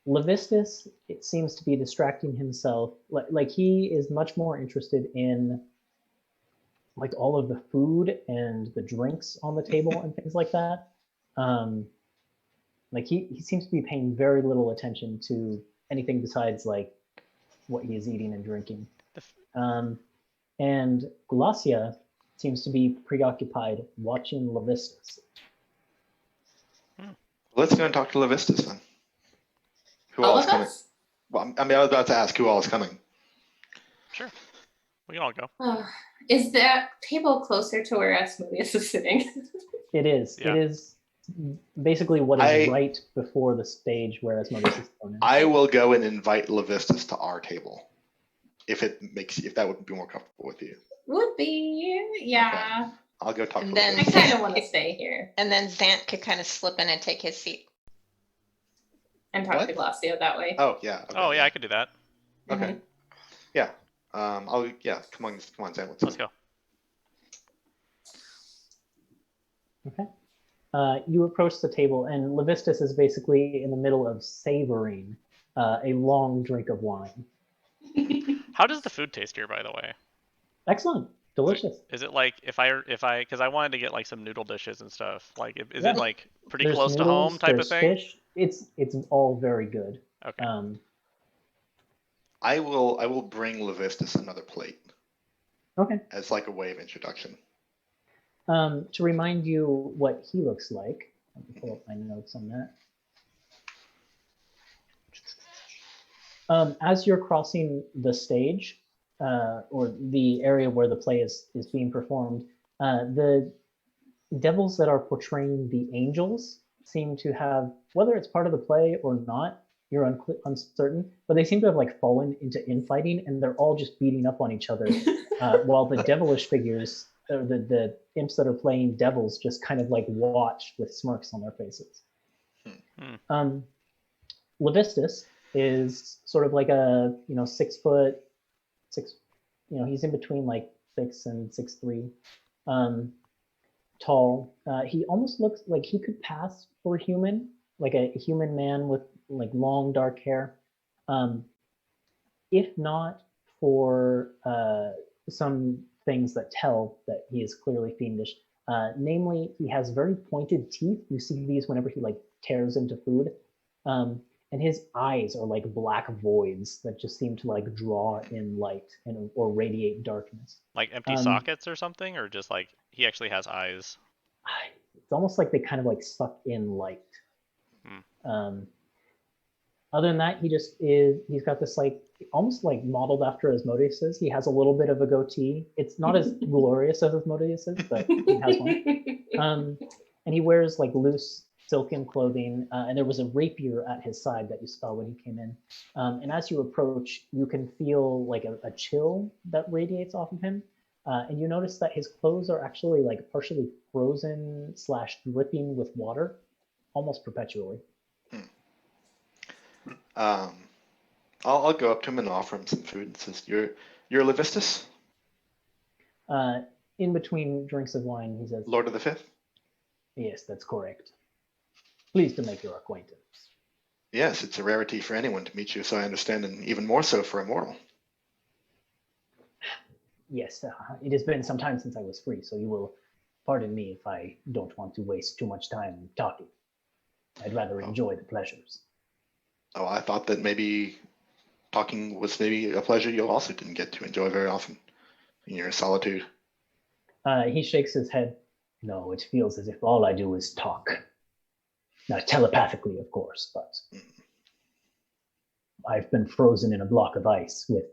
Levistus, it seems to be distracting himself. Like he is much more interested in like all of the food and the drinks on the table and things like that. Like he seems to be paying very little attention to anything besides like what he is eating and drinking. And Glacia seems to be preoccupied watching Levistus. Let's go and talk to Levistus then. Who All all is of coming? us? Well, I mean, I was about to ask who all is coming. Sure. We can all go. Oh, is that table closer to where Asmodeus is sitting? It is. Yeah. It is basically what is I- right before the stage where Asmodeus is thrown in. I will go and invite Levistus to our table, if that would be more comfortable with you. Would be, yeah. I'll go talk And to then- I Levistus. kind of want to stay here And then Zant could kind of slip in and take his seat. and talk to Glacio that way. Oh yeah. Okay. Oh yeah, I could do that. Okay. Yeah. Come on, Sam. Let's go. Okay. You approach the table, and Levistus is basically in the middle of savoring a long drink of wine. How does the food taste here, by the way? Excellent. Delicious. Is it like if I because I wanted to get like some noodle dishes and stuff. Like is Yeah. it like pretty There's close to noodles, home type of there's thing? Fish. It's all very good. Okay. I will bring Levistus another plate Okay. as like a way of introduction. To remind you what he looks like, let me pull up my notes on that. As you're crossing the stage, or the area where the play is being performed, the devils that are portraying the angels seem to have, whether it's part of the play or not, you're uncertain, but they seem to have like fallen into infighting, and they're all just beating up on each other, while the devilish figures, or the imps that are playing devils, just kind of like watch with smirks on their faces. Levistus is sort of like a 6 foot, he's in between like 6 and 6'3", tall. He almost looks like he could pass for human, like a human man with like long dark hair, if not for some things that tell that he is clearly fiendish. Namely, he has very pointed teeth. You see these whenever he like tears into food, and his eyes are like black voids that just seem to like draw in light or radiate darkness. Like empty sockets or something, or just like he actually has eyes? It's almost like they kind of like suck in light. Other than that, he's got this like almost like modeled after Asmodeus's. He has a little bit of a goatee. It's not as glorious as Asmodeus's, but he has one. And he wears like loose silken clothing, and there was a rapier at his side that you saw when he came in. And as you approach, you can feel like a chill that radiates off of him. And you notice that his clothes are actually like partially frozen / dripping with water, almost perpetually. I'll go up to him and offer him some food and says, "You're Levistus? In between drinks of wine, he says, Lord of the Fifth?" "Yes, that's correct. Pleased to make your acquaintance." Yes, it's a rarity for anyone to meet you, so I understand, and even more so for a mortal. Yes, it has been some time since I was free, so you will pardon me if I don't want to waste too much time talking. I'd rather enjoy the pleasures. Oh, I thought that maybe talking was maybe a pleasure you also didn't get to enjoy very often in your solitude. He shakes his head. No, it feels as if all I do is talk. Not telepathically, of course, but I've been frozen in a block of ice with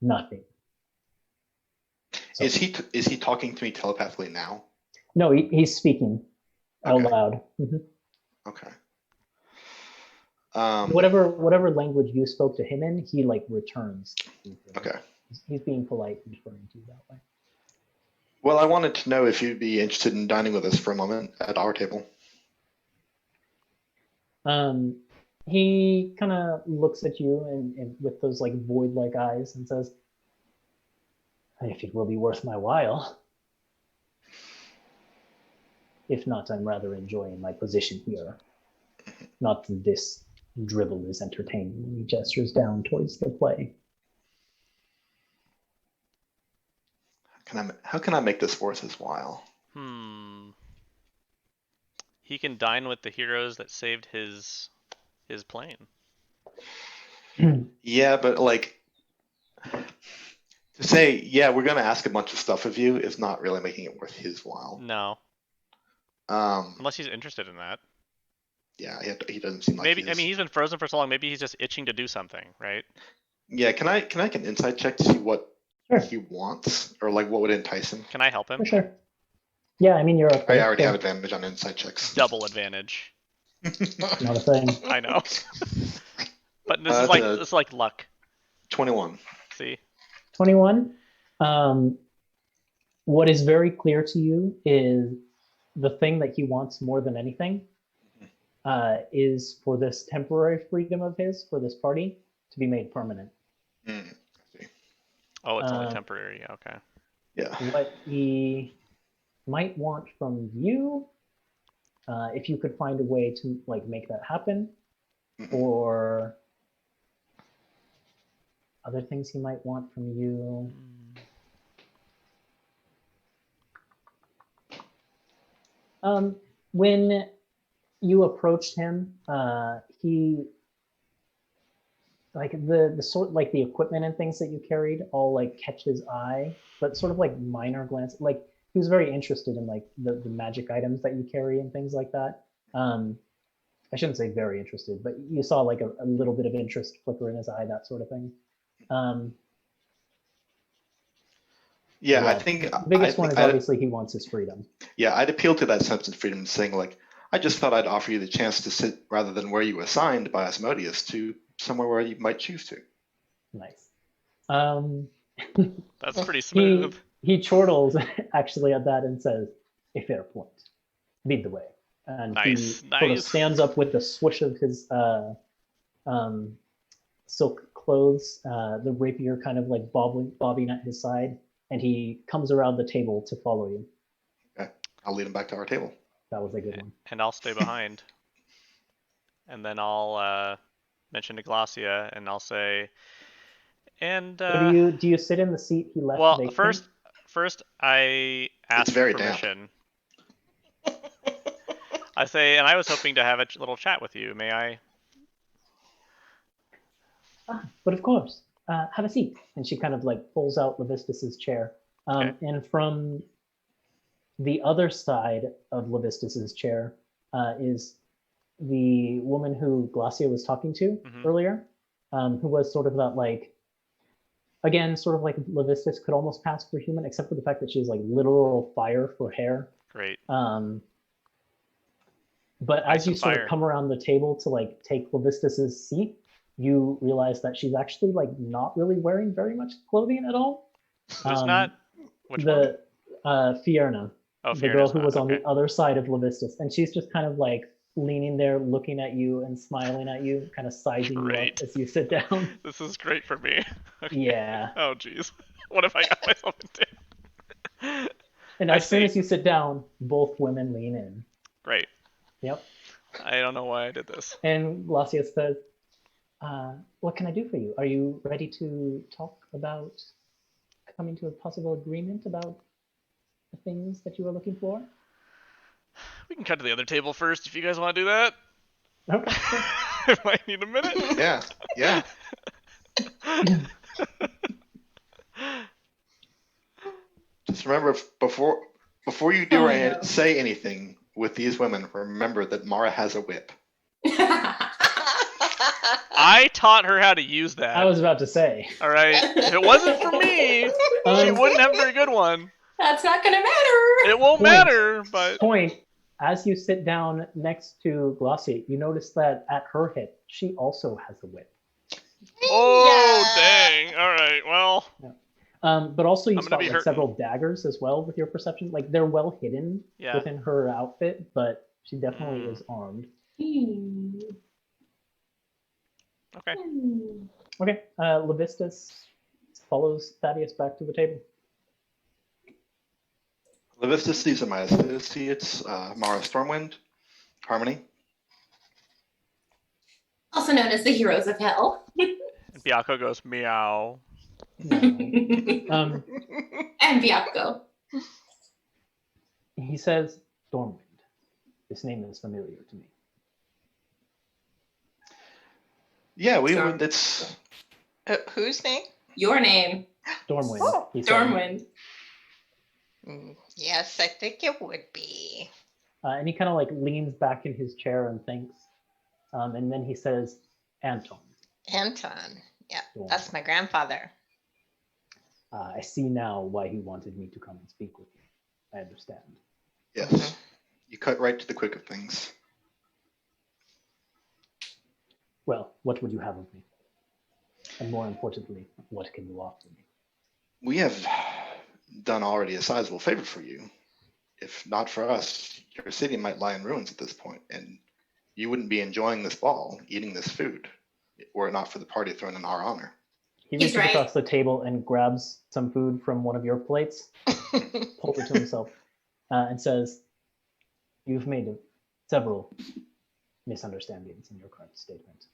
nothing. So, Is he talking to me telepathically now? No, he's speaking out Okay. loud. Mhm. Okay. Whatever language you spoke to him in, he like returns. Okay. He's being polite and referring to you that way. Well, I wanted to know if you'd be interested in dining with us for a moment at our table. He kind of looks at you and with those like void-like eyes and says, "If it will be worth my while. If not, I'm rather enjoying my position here. Not that this dribble is entertaining." He gestures down towards the play. How can I make this worth his while? He can dine with the heroes that saved his plane. Yeah, but like to say, yeah, we're gonna ask a bunch of stuff of you is not really making it worth his while. No. Um, Unless he's interested in that. Yeah, he doesn't seem like Maybe he I is. mean he's been frozen for so long. Maybe he's just itching to do something, right? Yeah, can I get an insight check to see what Sure. he wants or like what would entice him? Can I help him? For sure. Yeah, I mean, you're up I there. already so have advantage on insight checks. Double advantage. Not a thing. I know. But this is like luck. 21. See? 21. What is very clear to you is the thing that he wants more than anything is for this temporary freedom of his, for this party, to be made permanent. I see. Oh, it's only temporary. Okay. Yeah. What he might want from you, if you could find a way to like make that happen, or other things he might want from you. When you approached him, he like the sort like the equipment and things that you carried all like catch his eye, but sort of like minor glance. Like he was very interested in like the magic items that you carry and things like that. I shouldn't say very interested, but you saw like a little bit of interest flicker in his eye, that sort of thing. Yeah, I think the biggest one is obviously he wants his freedom. Yeah, I'd appeal to that sense of freedom, saying like, I just thought I'd offer you the chance to sit rather than where you were assigned by Asmodeus to somewhere where you might choose to. Nice. That's pretty smooth. He chortles actually at that and says, "A fair point. Lead the way." And he sort of stands up with the swoosh of his silk clothes, the rapier kind of like bobbing at his side, and he comes around the table to follow you. Okay, I'll lead him back to our table. That was a good one. And I'll stay behind. And then I'll mention to Glacia, and I'll say, and so do you sit in the seat he left? Well, vacant? first I ask permission. I say, and I was hoping to have a little chat with you. May I? But of course, have a seat. And she kind of like pulls out Levistus's chair. Okay. And from the other side of Levistus's chair is the woman who Glacia was talking to earlier, who was sort of that like, again, sort of like Levistus could almost pass for human, except for the fact that she has like literal fire for hair. Great. But as you sort of come around the table to like take Levistus's seat, you realize that she's actually like not really wearing very much clothing at all. Who's not? Which one? Fierna, the girl who was on okay. the other side of Levistus, and she's just kind of like leaning there, looking at you and smiling at you, kind of sizing you up as you sit down. This is great for me. Okay. Yeah. Oh geez, what have I got myself into? And as soon as you sit down, both women lean in. Great. Yep. I don't know why I did this. And Glacia says, "What can I do for you? Are you ready to talk about coming to a possible agreement about the things that you are looking for?" We can cut to the other table first if you guys want to do that. Okay. If I need a minute. Yeah. Just remember, before you do say anything with these women, remember that Mara has a whip. I taught her how to use that. I was about to say. All right. If it wasn't for me, she wouldn't have a very good one. That's not gonna matter. It won't matter, but... As you sit down next to Glacia, you notice that at her hip, she also has a whip. Oh, dang. All right, well... But also you spot like several daggers as well with your perception. Like they're well hidden within her outfit, but she definitely is armed. Okay. Okay, Levistus follows Thaddeus back to the table. Levistus, these are my associates, Mara Stormwind, Harmony. Also known as the Heroes of Hell. And Biako goes meow. No. And Biako. He says, Stormwind. This name is familiar to me. Yeah, we Storm. would. It's Whose name? Your name, Stormwind. Oh, he said. Stormwind. Yes, I think it would be. And he kind of like leans back in his chair and thinks. And then he says, Anton. Anton. Yeah, Stormwind. that's my grandfather. I see now why he wanted me to come and speak with you. I understand. yes. You cut right to the quick of things. Well, what would you have of me? And more importantly, what can you offer me? We have done already a sizable favor for you. If not for us, your city might lie in ruins at this point, and you wouldn't be enjoying this ball, eating this food, were it not for the party thrown in our honor. He He's reaches right. across the table and grabs some food from one of your plates, pulls it to himself, and says, you've made several misunderstandings in your current statement.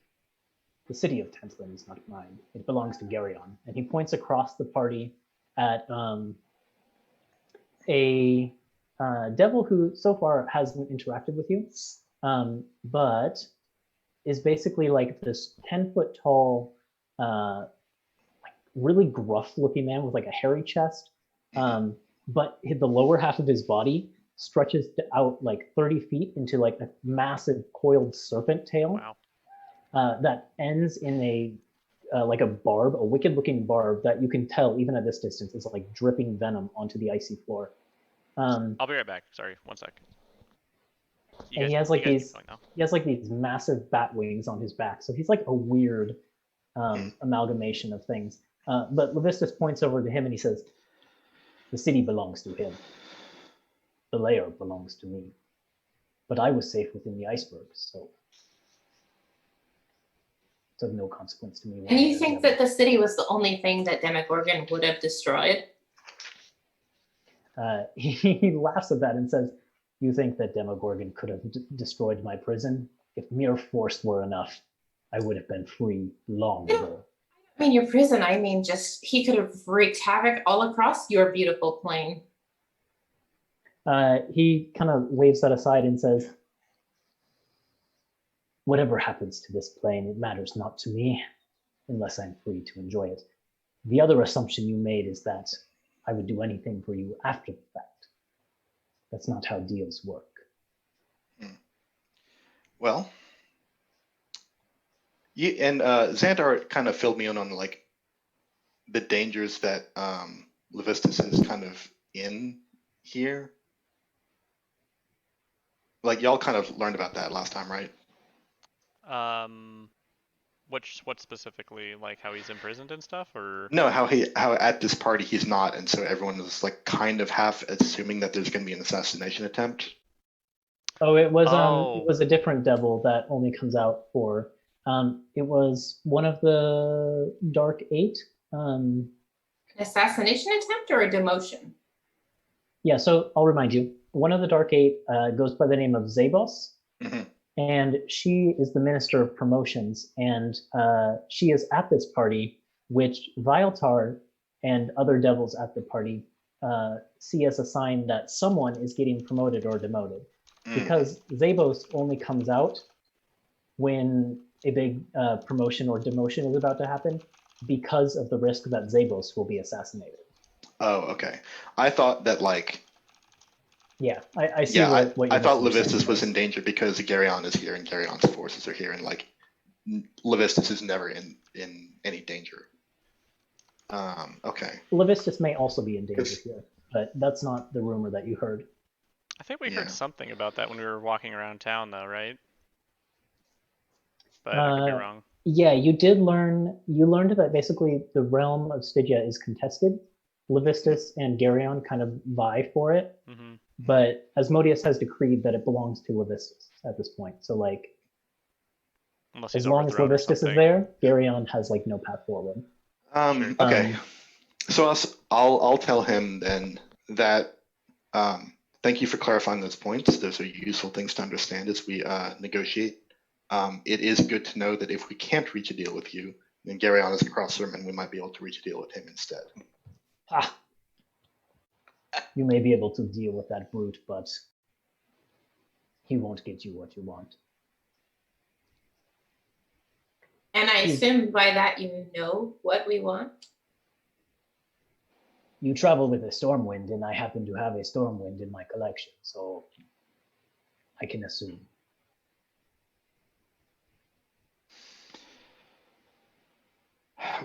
The city of Tenslin is not mine. It belongs to Gregorian. And he points across the party at a devil who so far hasn't interacted with you, but is basically like this 10-foot tall, like really gruff looking man with like a hairy chest. But the lower half of his body stretches out like 30 feet into like a massive coiled serpent tail. Wow. That ends in a like a barb, a wicked-looking barb that you can tell even at this distance is like dripping venom onto the icy floor. I'll be right back. Sorry, one sec. And he has like you guys these, keep going now. he has like these massive bat wings on his back, so he's like a weird amalgamation of things. But Levistus points over to him and he says, "The city belongs to him. The lair belongs to me. But I was safe within the iceberg, so it's of no consequence to me." And you think that the city was the only thing that Demogorgon would have destroyed? He laughs at that and says, "You think that Demogorgon could have destroyed my prison? If mere force were enough, I would have been free long ago." I mean, your prison, I mean, just he could have wreaked havoc all across your beautiful plain. He kind of waves that aside and says, "Whatever happens to this plane, it matters not to me, unless I'm free to enjoy it. The other assumption you made is that I would do anything for you after the fact. That's not how deals work." Well, you and Xandar kind of filled me in on like the dangers that Levistus is kind of in here. Like y'all kind of learned about that last time, right? What specifically, like how he's imprisoned and stuff, or No, how at this party he's not, and so everyone is like kind of half assuming that there's going to be an assassination attempt. Oh, it was Oh. a different devil that only comes out for it was one of the Dark Eight. An assassination attempt or a demotion? Yeah, so I'll remind you. One of the Dark Eight goes by the name of Zabos, and she is the Minister of Promotions, and she is at this party, which Vialtar and other devils at the party see as a sign that someone is getting promoted or demoted. Because Zabos only comes out when a big promotion or demotion is about to happen, because of the risk that Zabos will be assassinated. Oh, okay. I thought that like Yeah, I see yeah, what I you're thought saying Levistus there. was in danger because Gregorian is here and Gerion's forces are here, and like Levistus is never in any danger. Okay. Levistus may also be in danger 'Cause- here, but that's not the rumor that you heard. I think we Yeah. heard something about that when we were walking around town, though, right? But I could be wrong. Yeah, you did learn. You learned that basically the realm of Stygia is contested. Levistus and Gregorian kind of vie for it, but Asmodeus has decreed that it belongs to Levistus at this point. So like, Unless he's As long as overthrown or Leviscus is something. there, Garion has like no path forward. Okay. So I'll tell him then that thank you for clarifying those points. Those are useful things to understand as we negotiate. It is good to know that if we can't reach a deal with you, then Garion is across the room and we might be able to reach a deal with him instead. Ah. You may be able to deal with that brute, but he won't get you what you want. And I assume by that you know what we want. You travel with a Stormwind, and I happen to have a Stormwind in my collection, so I can assume.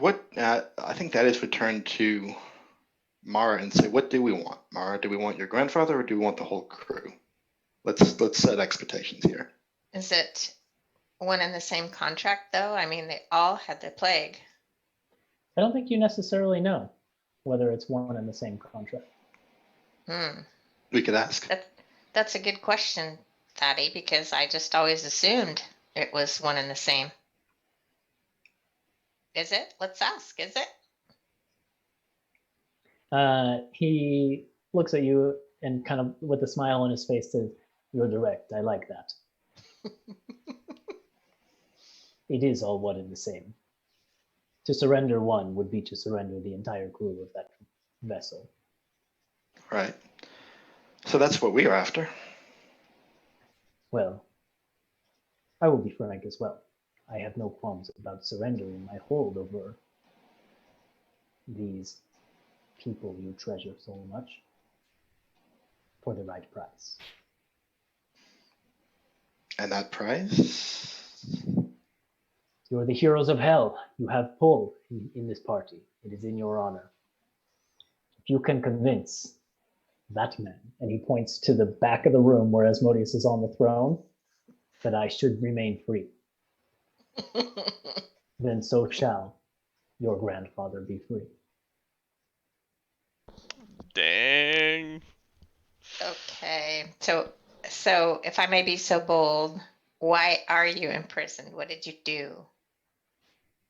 What I think that is return to Mara and say, what do we want? Mara, do we want your grandfather or do we want the whole crew? Let's set expectations here. Is it one and the same contract, though? I mean, they all had the plague. I don't think you necessarily know whether it's one and the same contract. We could ask. That's a good question, Thaddy, because I just always assumed it was one and the same. Is it? Let's ask. Is it? He looks at you and kind of with a smile on his face says, "You're direct. I like that." It is all one and the same. To surrender one would be to surrender the entire crew of that vessel. Right. So that's what we are after. Well, I will be frank as well. I have no qualms about surrendering my hold over these people you treasure so much for the right price. And that price? You're the heroes of hell. You have pull in this party. It is in your honor. If you can convince that man, and he points to the back of the room where Asmodeus is on the throne, that I should remain free, then so shall your grandfather be free. Dang. Okay. So if I may be so bold, why are you imprisoned? What did you do?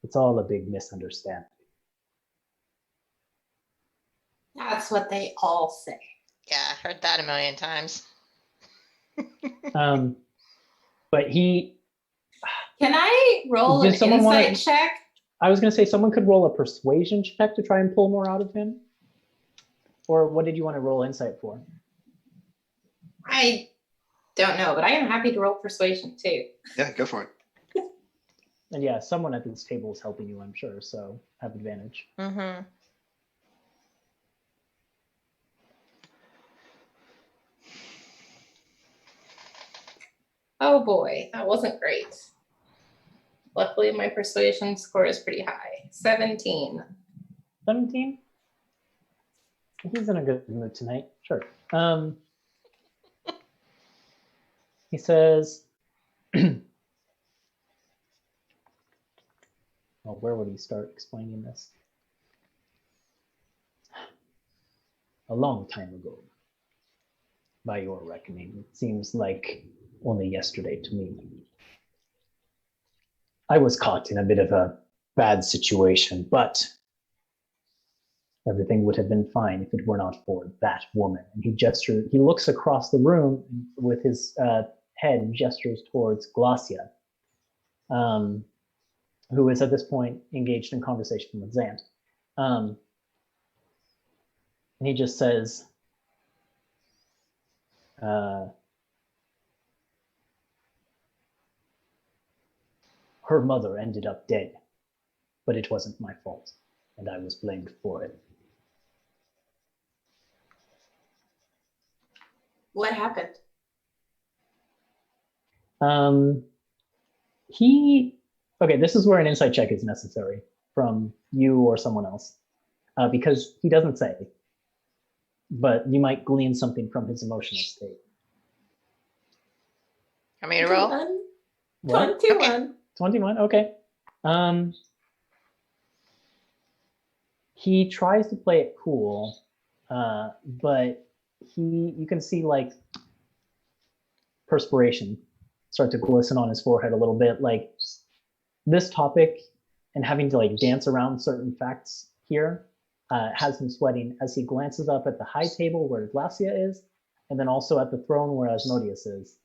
It's all a big misunderstanding. That's what they all say. Yeah, I heard that a million times. But he... Can I roll an insight check? I was going to say someone could roll a persuasion check to try and pull more out of him. Or what did you want to roll insight for? I don't know, but I am happy to roll persuasion too. Yeah, go for it. And yeah, someone at this table is helping you, I'm sure, so have advantage. Mm-hmm. Oh boy, that wasn't great. Luckily, my persuasion score is pretty high. 17. 17? He's in a good mood tonight. Sure. He says, well, where would he start explaining this? A long time ago, by your reckoning, it seems like only yesterday to me. I was caught in a bit of a bad situation, but everything would have been fine if it were not for that woman. And he looks across the room with his head and gestures towards Glacia, who is at this point engaged in conversation with Zant. And he just says, her mother ended up dead, but it wasn't my fault, and I was blamed for it. What happened? Okay, this is where an insight check is necessary from you or someone else, because he doesn't say, but you might glean something from his emotional state. Want me to roll? 21. Okay. 21, okay. He tries to play it cool, but you can see like perspiration start to glisten on his forehead a little bit, like this topic and having to like dance around certain facts here has him sweating as he glances up at the high table where Glacia is, and then also at the throne where Asmodeus is.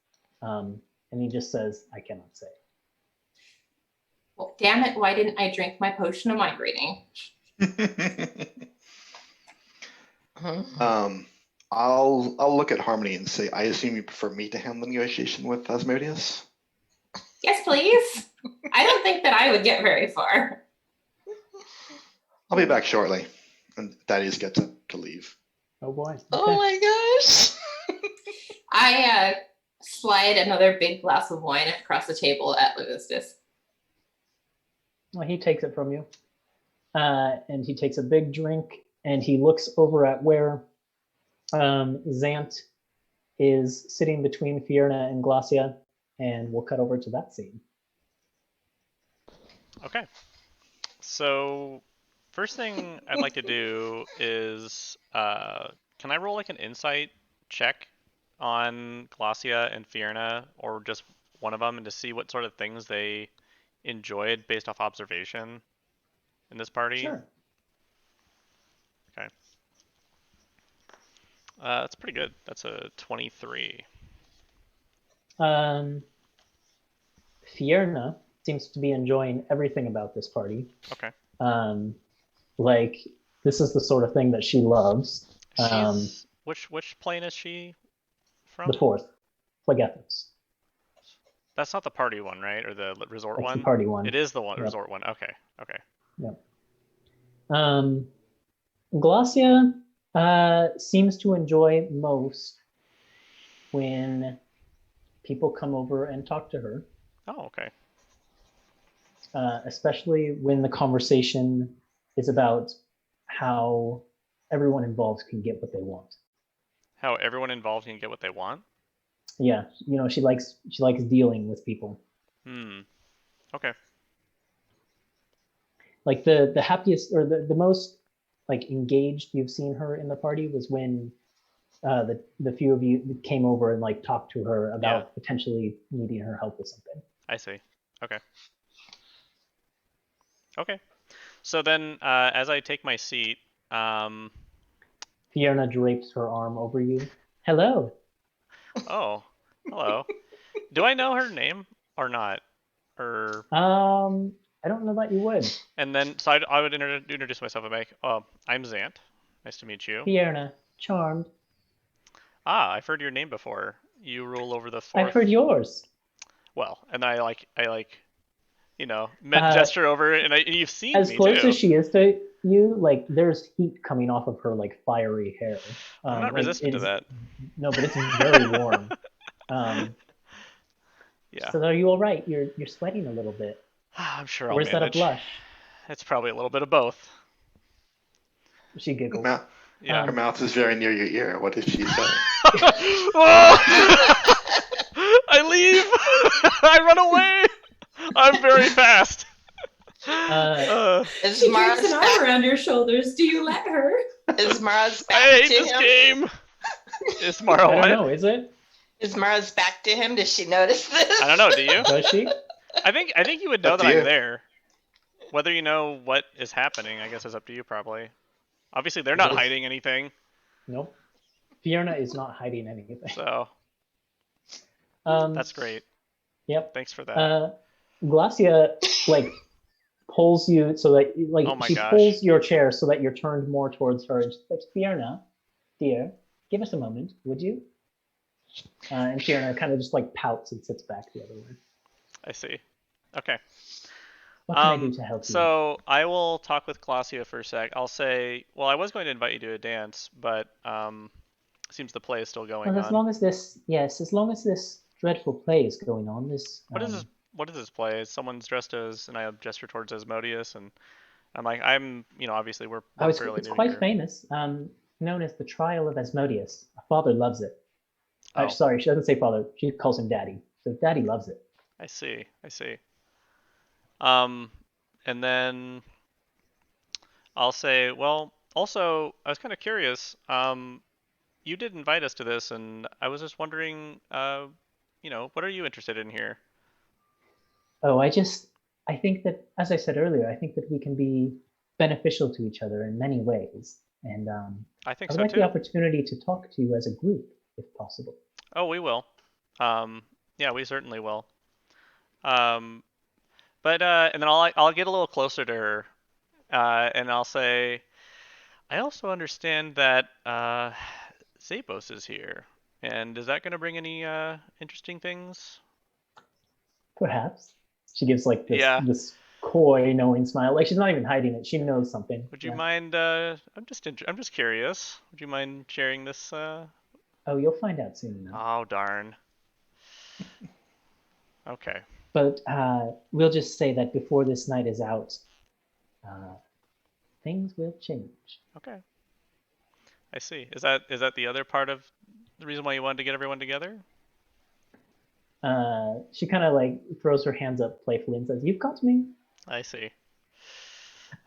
And he just says, I cannot say. Well, damn it, why didn't I drink my potion of migrating? I'll look at Harmony and say, I assume you prefer me to handle the negotiation with Asmodeus? Yes, please. I don't think that I would get very far. I'll be back shortly. And Thaddeus gets up to leave. Oh boy. Oh Okay. my gosh. I slide another big glass of wine across the table at Logistus. Well, he takes it from you. And he takes a big drink and he looks over at where Zant is sitting between Fierna and Glacia, and we'll cut over to that scene. Okay. So first thing I'd like to do is, can I roll like an insight check on Glacia and Fierna, or just one of them, and to see what sort of things they enjoyed based off observation in this party? Sure. Okay. That's pretty good. That's a 23. Fierna seems to be enjoying everything about this party. Okay. Like, this is the sort of thing that she loves. She's, which plane is she from? The fourth, Phlegethos. That's not the party one, right? Or the resort That's one? the party one. It is the one, Yep. resort one. Okay. Okay. Yep. Glacia seems to enjoy most when people come over and talk to her, Oh, okay. especially when the conversation is about how everyone involved can get what they want. How everyone involved can get what they want? Yeah, you know, she likes dealing with people. Okay. Like the happiest or the most like engaged you've seen her in the party was when the few of you came over and like talked to her about potentially needing her help with something. I see. Okay. Okay. So then, as I take my seat, Fierna drapes her arm over you. Hello. oh, hello. Do I know her name or not? Or I don't know that you would. and then so I would introduce myself and make, I'm Zant. Nice to meet you. Fierna, charmed. Ah, I've heard your name before. You rule over the fourth. I've heard yours. Well, and I gesture over and you've seen As me close too. as she is to you, like there's heat coming off of her like fiery hair. I'm not resistant to that. No, but it's very warm. Yeah. So are you all right? You're sweating a little bit. I'm sure I'll Or is that a manage. blush? It's probably a little bit of both. She giggles. Yeah. Her mouth is very near your ear. What does she say? I leave. I run away. I'm very fast. Is She Mara's drapes an arm back, around your shoulders. Do you let her? is Mara's I back hate to this him? game. Is Mara I what? don't know, is it? Is Mara's back to him? Does she notice this? I don't know. Do you? Does she? I think you would know Up to that I'm you. there. Whether you know what is happening, I guess, is up to you probably. Obviously, they're not It is. hiding anything. Nope. Fierna is not hiding anything. So that's great. Yep. Thanks for that. Glacia like pulls you so that like Oh my she gosh. pulls your chair so that you're turned more towards her. And she says, Fierna, dear, give us a moment, would you? And Fierna kind of just like pouts and sits back the other way. I see. Okay. What can I do to help you? So I will talk with Glacia for a sec. I'll say, well, I was going to invite you to a dance, but seems the play is still going Well, on. as long as this dreadful play is going on, this What is this? What is this play? Someone's dressed as, and I gesture towards Asmodeus, and I'm like, obviously we're fairly it's new quite here. famous. Known as the Trial of Asmodeus. A father loves it. Oh. Sorry, she doesn't say father. She calls him daddy. So daddy loves it. I see. And then I'll say, well, also, I was kind of curious. You did invite us to this, and I was just wondering, what are you interested in here? Oh, I I think that, as I said earlier, I think that we can be beneficial to each other in many ways. And I think I would so like too. the opportunity to talk to you as a group, if possible. Oh, we will. Yeah, we certainly will. Um, but and then I'll get a little closer to her, and I'll say, I also understand that Zabos is here, and is that going to bring any interesting things? Perhaps. She gives like Yeah. this coy, knowing smile. Like she's not even hiding it. She knows something. Would you Yeah. mind? I'm just curious. Would you mind sharing this? Oh, you'll find out soon enough. Oh darn. Okay. But we'll just say that before this night is out, things will change. Okay. I see. Is that the other part of the reason why you wanted to get everyone together? She kind of like throws her hands up playfully and says, "You've got me." I see.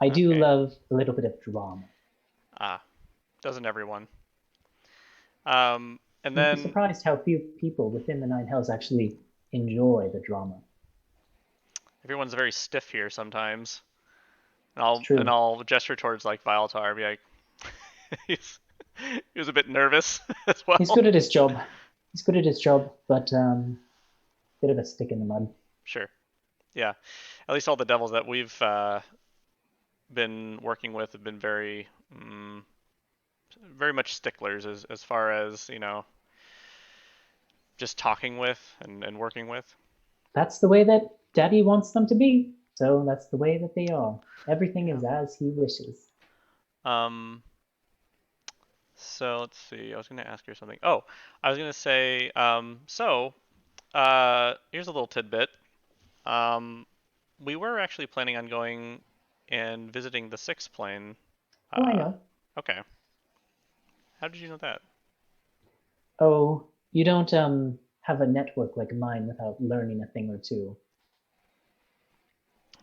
I do Okay. love a little bit of drama. Ah, doesn't everyone? And You'd be then surprised how few people within the Nine Hells actually enjoy the drama. everyone's very stiff here sometimes. It's true. And I'll gesture towards like Vialtar, be like, he was a bit nervous as well. He's good at his job. He's good at his job, but bit of a stick in the mud. Sure. Yeah. At least all the devils that we've been working with have been very, very much sticklers as far as, just talking with and working with. That's the way that Daddy wants them to be. So that's the way that they are. Everything is as he wishes. So let's see. I was going to ask her something. Oh, I was going to say, here's a little tidbit. We were actually planning on going and visiting the sixth plane. Oh, I know. Okay. How did you know that? Oh, you don't have a network like mine without learning a thing or two.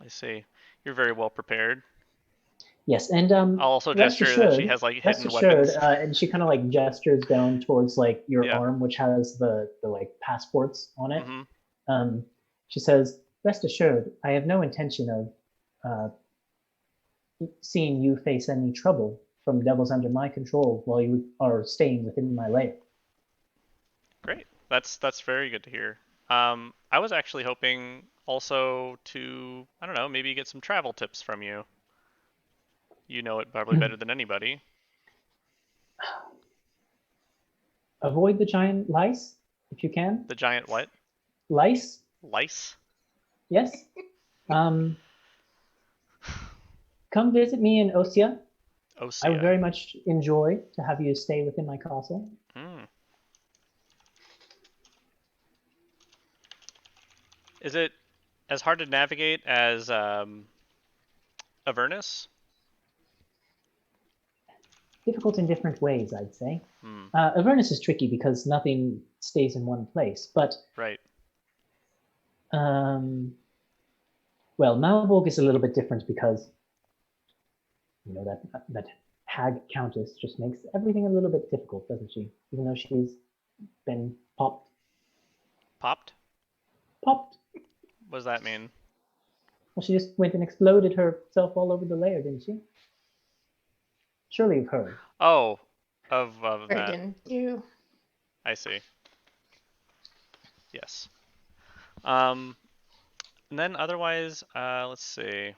I see. You're very well prepared. Yes, and I'll also gesture that she has like hidden weapons. And she kind of like gestures down towards like your Yeah. arm, which has the like passports on it. Mm-hmm. She says, "Rest assured, I have no intention of seeing you face any trouble from devils under my control while you are staying within my lair." Great. That's very good to hear. I was actually hoping also to, I don't know, maybe get some travel tips from you. You know it probably better than anybody. Avoid the giant lice if you can. The giant what? Lice? Lice? Yes. Come visit me in Osea. Osea. I would very much enjoy to have you stay within my castle. Is it as hard to navigate as Avernus? Difficult in different ways, I'd say. Avernus is tricky because nothing stays in one place, but right. Well, Malborg is a little bit different because that hag countess just makes everything a little bit difficult, doesn't she? Even though she's been popped. Popped? Popped. What does that mean? Well, she just went and exploded herself all over the lair, didn't she? Surely you've heard. Oh, of that. Didn't you? I see. Yes. And then otherwise, let's see.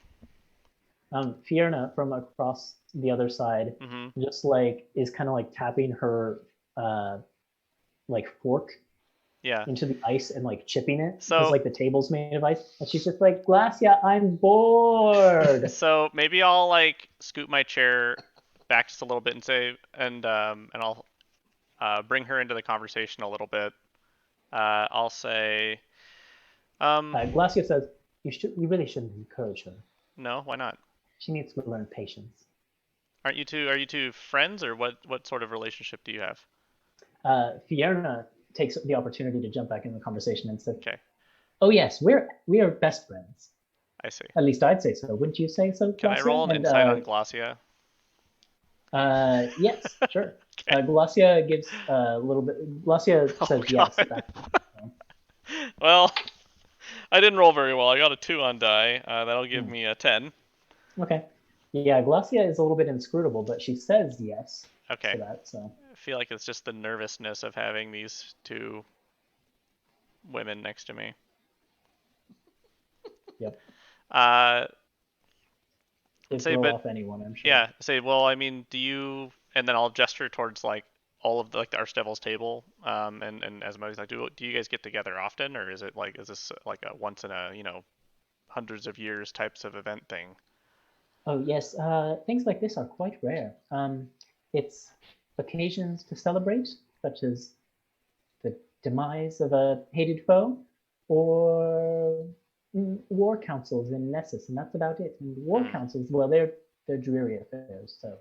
Fiona from across the other side, just like is kind of like tapping her like fork into the ice and like chipping it because like the table's made of ice, and she's just like, "Glacia, I'm bored." So maybe I'll like scoot my chair back just a little bit and say, and I'll bring her into the conversation a little bit. I'll say, Glacia says, you really shouldn't encourage her. No, why not? She needs to learn patience. Are you two friends, or what sort of relationship do you have? Fiona takes the opportunity to jump back in the conversation and says, "Okay. Oh yes, we are best friends." I see. At least I'd say so. Wouldn't you say so, Glacia? Can I roll an insight on Glacia? Yes, sure. Okay. Glacia gives a little bit. Glacia says yes. Well, I didn't roll very well. I got a 2 on die. That'll give me a 10. Okay. Yeah, Glacia is a little bit inscrutable, but she says yes Okay. to that. So I feel like it's just the nervousness of having these 2 women next to me. yep, they say, throw but off anyone, I'm sure. yeah, say, well, I mean, do you? And then I'll gesture towards like all of the like the Archdevil's table, and as much as I do you guys get together often, or is this like a once in a hundreds of years types of event thing? Oh yes, things like this are quite rare. It's occasions to celebrate, such as the demise of a hated foe, or war councils in Nessus, and that's about it. And war councils, well, they're dreary affairs. So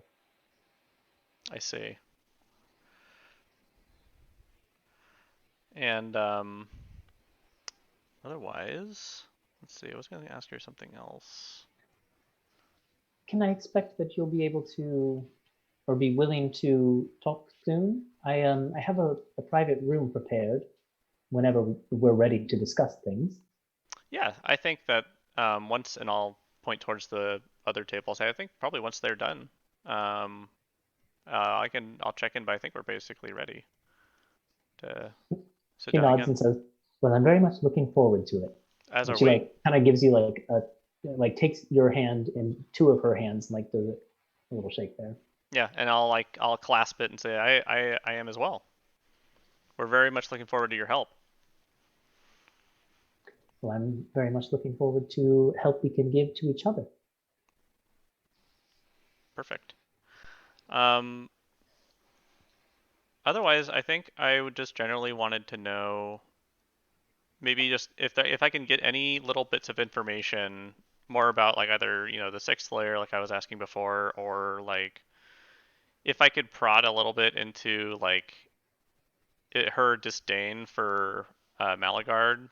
I see. And otherwise, let's see. I was going to ask her something else. can I expect that you'll be able to, or be willing to talk soon? I have a private room prepared whenever we're ready to discuss things. Yeah, I think that once, and I'll point towards the other tables. I think probably once they're done, I'll check in, but I think we're basically ready to sit She down nods again. and says, "Well, I'm very much looking forward to it." As and are she we. like kind of gives you like takes your hand in 2 of her hands and like does a little shake there. Yeah, and I'll clasp it and say I am as well. We're very much looking forward to your help. Well, I'm very much looking forward to help we can give to each other. Perfect. Otherwise, I think I would just generally wanted to know maybe just if I can get any little bits of information more about like either the 6th layer like I was asking before, or like if I could prod a little bit into like her disdain for Malagard,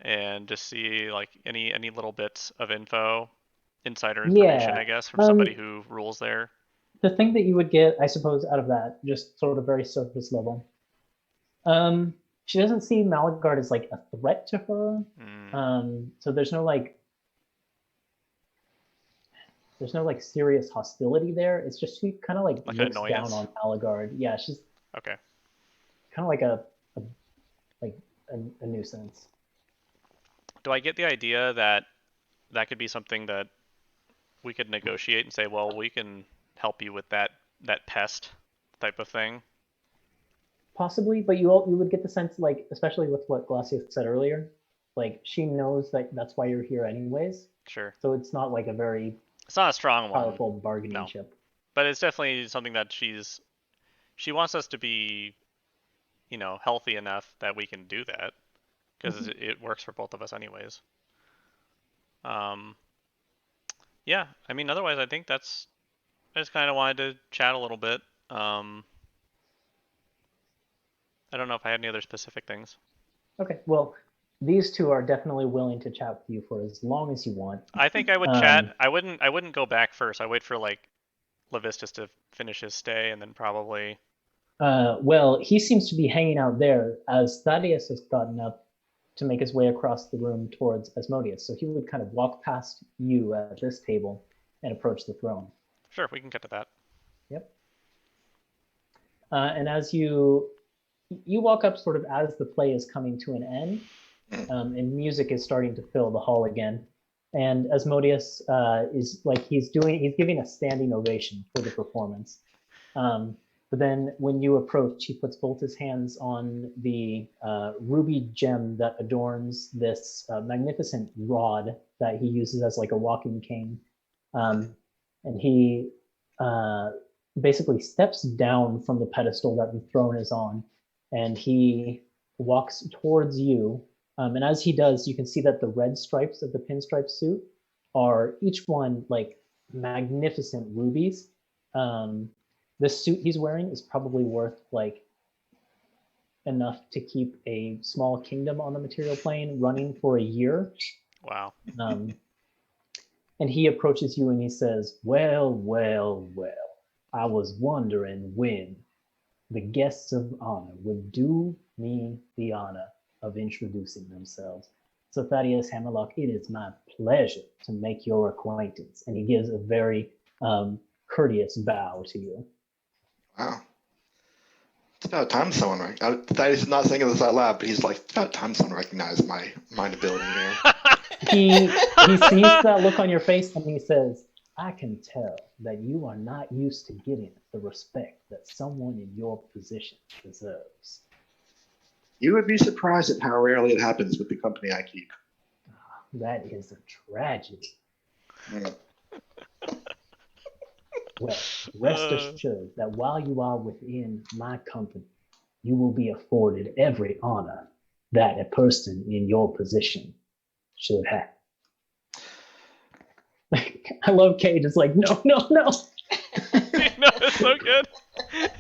and just see like any little bits of insider information, Yeah. I guess, from somebody who rules there. The thing that you would get, I suppose, out of that, just sort of very surface level. She doesn't see Malagard as like a threat to her. So there's no like serious hostility there. It's just she kind of like Like looks annoyance. down on Malagard. Yeah, she's Okay. kind of like a nuisance. Do I get the idea that that could be something that we could negotiate and say, well, we can help you with that pest type of thing? Possibly, but you would get the sense, like, especially with what Glacia said earlier, like she knows that that's why you're here anyways. Sure. So it's not like a very It's not a strong one. powerful bargaining chip. But it's definitely something that she wants us to be, healthy enough that we can do that, because it works for both of us anyways. Yeah, I mean, otherwise I think I just kind of wanted to chat a little bit. I don't know if I had any other specific things. Okay, well, these 2 are definitely willing to chat with you for as long as you want. I think I would chat. I wouldn't go back first. I wait for like Levistus to finish his stay, and then probably. Well, he seems to be hanging out there as Thaddeus has gotten up to make his way across the room towards Asmodeus. So he would kind of walk past you at this table and approach the throne. Sure, we can get to that. Yep. And as you walk up sort of as the play is coming to an end, and music is starting to fill the hall again. And Asmodeus is like he's giving a standing ovation for the performance. But then when you approach, he puts both his hands on the ruby gem that adorns this magnificent rod that he uses as like a walking cane. And he basically steps down from the pedestal that the throne is on, and he walks towards you. And as he does, you can see that the red stripes of the pinstripe suit are each one like magnificent rubies. The suit he's wearing is probably worth like enough to keep a small kingdom on the material plane running for a year. Wow. And he approaches you and he says, well, well, well, I was wondering when the guests of honor would do me the honor of introducing themselves. So Thaddeus Hammerlock, it is my pleasure to make your acquaintance. And he gives a very courteous bow to you. Wow. It's about time someone, Thaddeus is not saying this out loud, but he's like, it's about time someone recognized my mind ability here. He sees that look on your face and he says, I can tell that you are not used to getting the respect that someone in your position deserves. You would be surprised at how rarely it happens with the company I keep. That is a tragedy. Mm. Well, rest assured that while you are within my company, you will be afforded every honor that a person in your position should have. I love Cage. It's like, no. No, it's so good.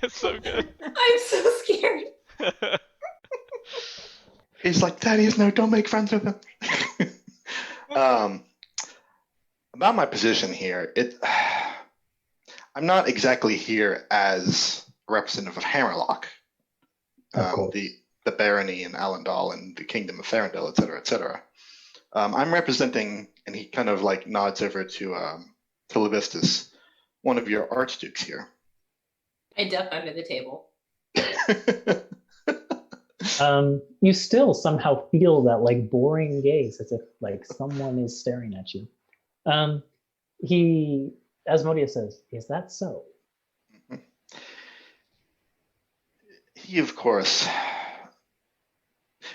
It's so good. I'm so scared. He's like, Thaddeus, no, don't make friends with him. About my position here, I'm not exactly here as a representative of Hammerlock, the barony in Allendal and the kingdom of Farendale, et cetera. I'm representing, and he kind of like nods over to Levistus, one of your archdukes here. I duck under the table. You still somehow feel that like boring gaze, as if like someone is staring at you. Asmodeus says, "Is that so?" He, of course,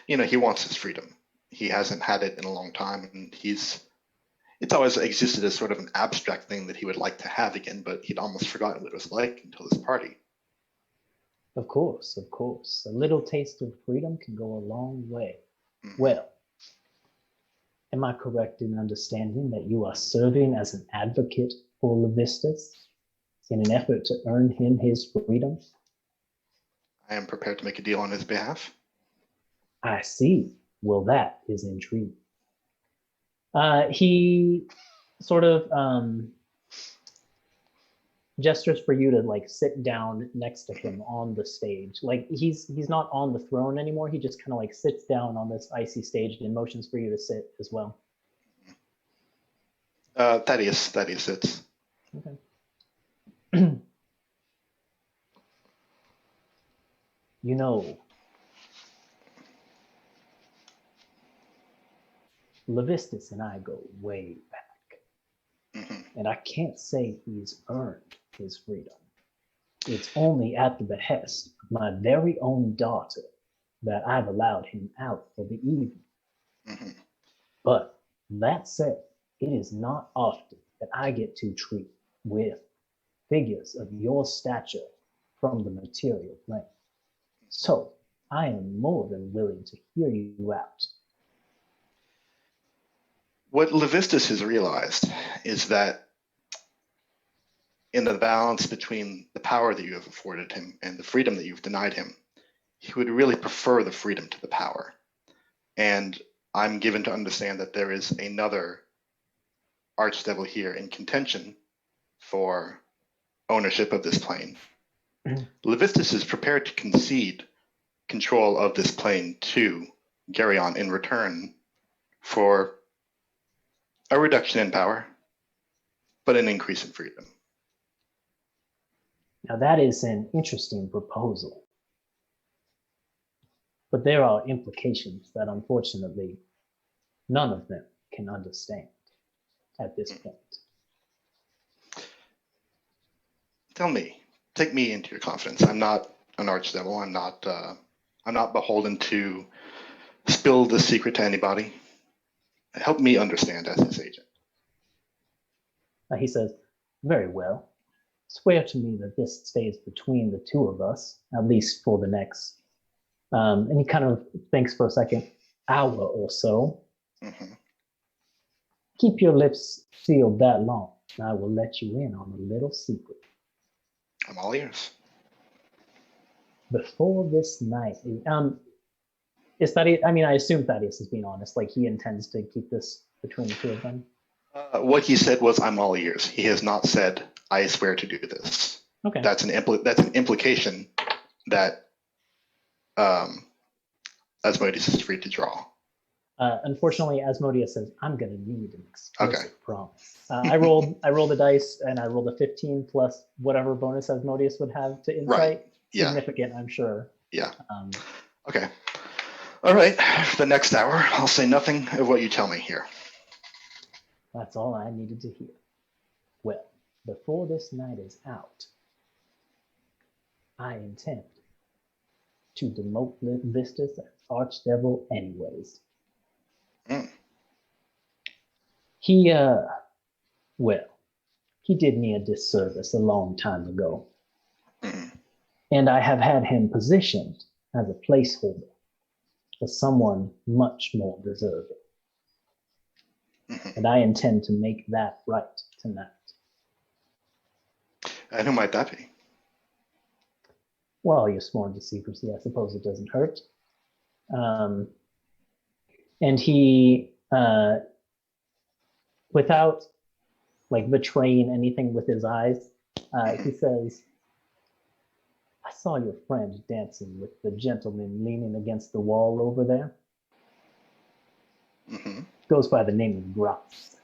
he wants his freedom. He hasn't had it in a long time, and it's always existed as sort of an abstract thing that he would like to have again, but he'd almost forgotten what it was like until this party. Of course. A little taste of freedom can go a long way. Mm-hmm. Well, am I correct in understanding that you are serving as an advocate for Levistus in an effort to earn him his freedom? I am prepared to make a deal on his behalf. I see. Well, that is intriguing. He sort of gestures for you to like sit down next to him on the stage. Like he's not on the throne anymore. He just kind of like sits down on this icy stage and motions for you to sit as well. Thaddeus sits. Okay. You know, Levistus and I go way back. Mm-hmm. And I can't say he's earned his freedom. It's only at the behest of my very own daughter that I've allowed him out for the evening. Mm-hmm. But that said, it is not often that I get to treat with figures of your stature from the material plane. So I am more than willing to hear you out. What Levistus has realized is that in the balance between the power that you have afforded him and the freedom that you've denied him, he would really prefer the freedom to the power. And I'm given to understand that there is another archdevil here in contention for ownership of this plane. Mm-hmm. Levistus is prepared to concede control of this plane to Gregorian in return for a reduction in power, but an increase in freedom. Now that is an interesting proposal. But there are implications that unfortunately none of them can understand at this point. Tell me, take me into your confidence. I'm not an archdevil. I'm not beholden to spill the secret to anybody. Help me understand as his agent. He says, very well. Swear to me that this stays between the two of us, at least for the next, and he kind of thinks for a second, hour or so. Mm-hmm. Keep your lips sealed that long, and I will let you in on a little secret. I'm all ears. Before this night, is Thaddeus, I assume Thaddeus is being honest, like he intends to keep this between the two of them. What he said was, I'm all ears. He has not said, I swear to do this. Okay. That's an implication that Asmodeus is free to draw. Unfortunately, Asmodeus says, I'm going to need an explicit promise. I rolled a dice, and I rolled a 15 plus whatever bonus Asmodeus would have to insight. Right. Yeah. Significant, I'm sure. Yeah. Okay. All right. For the next hour, I'll say nothing of what you tell me here. That's all I needed to hear. Well, before this night is out, I intend to demote Vistus as Archdevil anyways. Mm. He did me a disservice a long time ago. Mm. And I have had him positioned as a placeholder for someone much more deserving. Mm-hmm. And I intend to make that right tonight. And who might that be? Well, you're sworn to secrecy. I suppose it doesn't hurt. And he, without like betraying anything with his eyes, he says, I saw your friend dancing with the gentleman leaning against the wall over there. Mm-hmm. Goes by the name of Gras.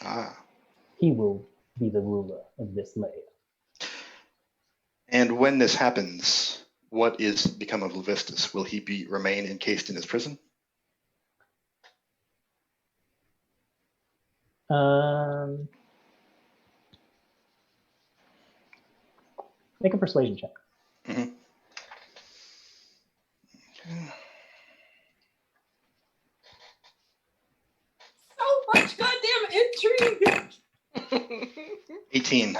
Ah. He will be the ruler of this lair. And when this happens, what is become of Levistus? Will he remain encased in his prison? Make a persuasion check. Mm-hmm. So much goddamn intrigue. 18.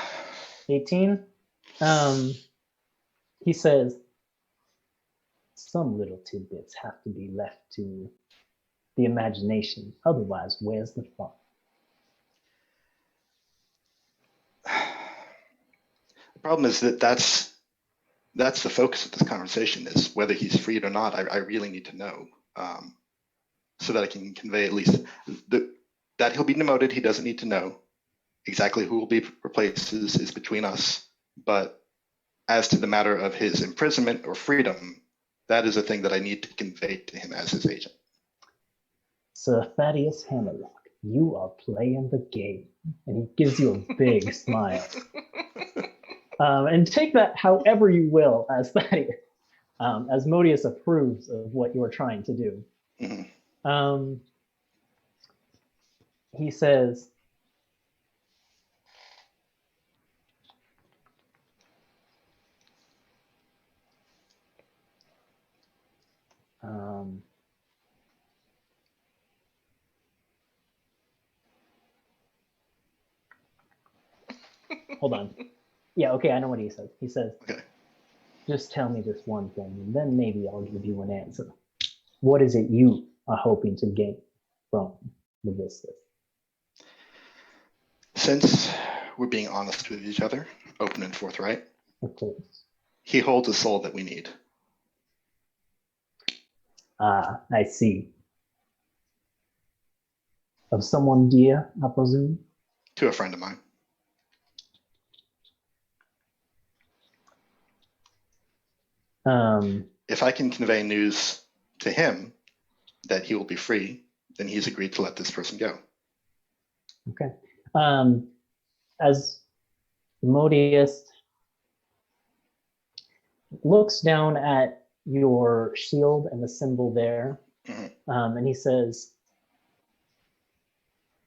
18. He says, some little tidbits have to be left to the imagination. Otherwise, where's the fun? The problem is that's the focus of this conversation, is whether he's freed or not. I really need to know, so that I can convey at least that he'll be demoted. He doesn't need to know exactly who will be replaced is between us. But as to the matter of his imprisonment or freedom, that is a thing that I need to convey to him as his agent. Sir Thaddeus Hammerlock, you are playing the game. And he gives you a big smile. And take that however you will, as Thaddeus. Asmodeus approves of what you're trying to do. Mm-hmm. He says, hold on. Yeah, okay, I know what he says. He says, Okay. just tell me this one thing, and then maybe I'll give you an answer. What is it you are hoping to gain from the Vistas? Since we're being honest with each other, open and forthright, Of course. he holds a soul that we need. Ah, I see. Of someone dear, I presume? To a friend of mine. If I can convey news to him that he will be free, then he's agreed to let this person go. Okay. As Modius looks down at your shield and the symbol there, Mm-hmm. and he says,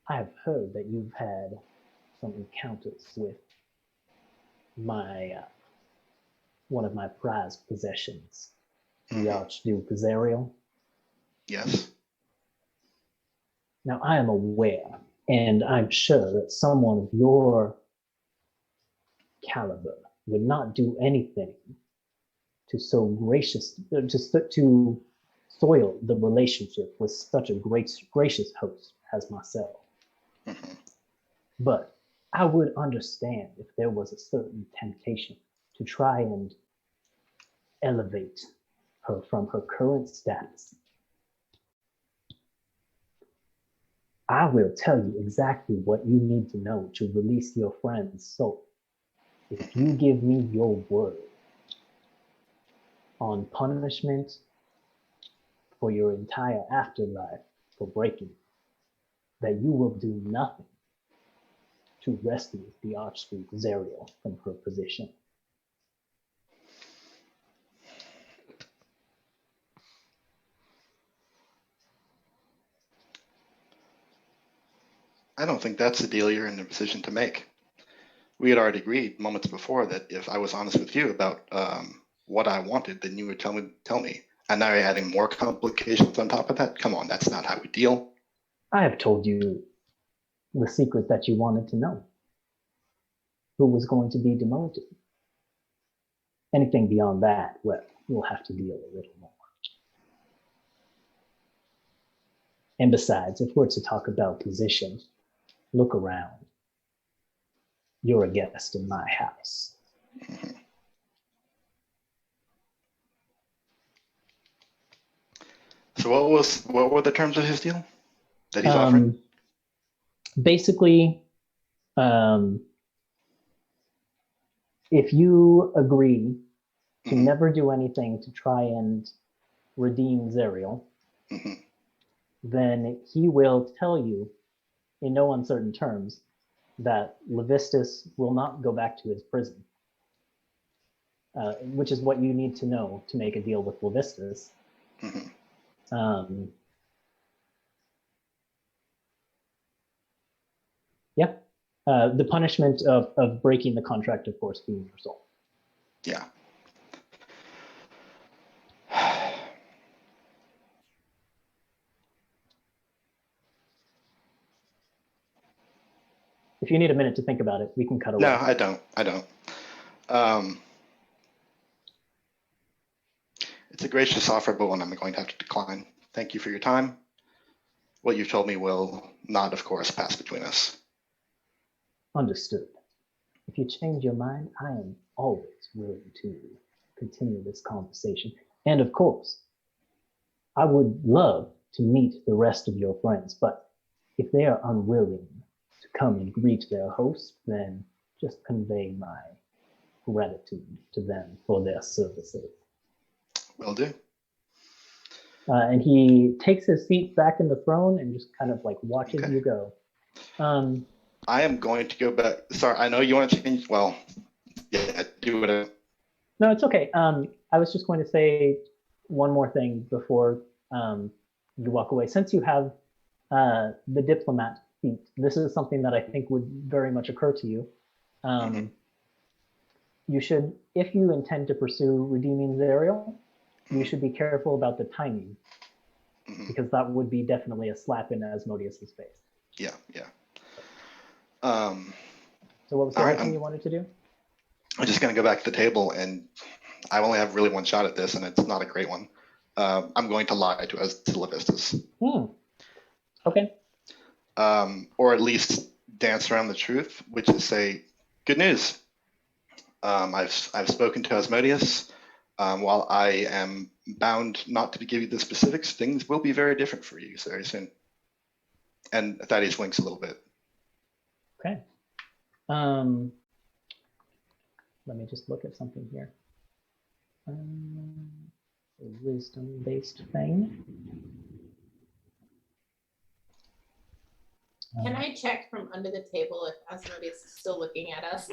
I have heard that you've had some encounters with my one of my prized possessions, the Archduke Azariel. Yes. Now, I am aware, and I'm sure that someone of your caliber would not do anything to so to soil the relationship with such a gracious host as myself. Mm-hmm. But I would understand if there was a certain temptation to try and elevate her from her current status. I will tell you exactly what you need to know to release your friend's soul. If you give me your word on punishment for your entire afterlife for breaking, that you will do nothing to rescue the Archduke Zerial from her position. I don't think that's a deal you're in a position to make. We had already agreed moments before that if I was honest with you about what I wanted, then you would tell me. And now you're adding more complications on top of that? Come on, that's not how we deal. I have told you the secret that you wanted to know. Who was going to be demoted? Anything beyond that, well, we'll have to deal a little more. And besides, if we're to talk about position, look around. You're a guest in my house. Mhm. So what were the terms of his deal that he's offering? Basically, if you agree to Mhm. never do anything to try and redeem Zerial, Mhm. then he will tell you in no uncertain terms that Levistus will not go back to his prison, which is what you need to know to make a deal with Levistus. Mhm. Yeah. The punishment of breaking the contract, of course, being your soul. Yeah. If you need a minute to think about it, we can cut away. No, I don't. It's a gracious offer, but one I'm going to have to decline. Thank you for your time. What you've told me will not, of course, pass between us. Understood. If you change your mind, I am always willing to continue this conversation. And of course, I would love to meet the rest of your friends, but if they are unwilling to come and greet their host, then just convey my gratitude to them for their services. Will do. And he takes his seat back in the throne and just kind of like watches Okay. you go. I am going to go back. Sorry, I know you want to change. Well, yeah, do whatever. No, it's okay. I was just going to say one more thing before you walk away. Since you have the diplomat feat, this is something that I think would very much occur to you. You should, if you intend to pursue redeeming Zerial, you should be careful about the timing, because that would be definitely a slap in Asmodeus's face. Yeah. So what was the other thing you wanted to do? I'm just going to go back to the table, and I only have really one shot at this, and it's not a great one. I'm going to lie to Levistus. Okay. Or at least dance around the truth, which is say, good news. I've spoken to Asmodeus. While I am bound not to give you the specifics, things will be very different for you very soon. And Thaddeus winks a little bit. Okay. Let me just look at something here. A wisdom-based thing. Can I check from under the table if Asmodeus is still looking at us?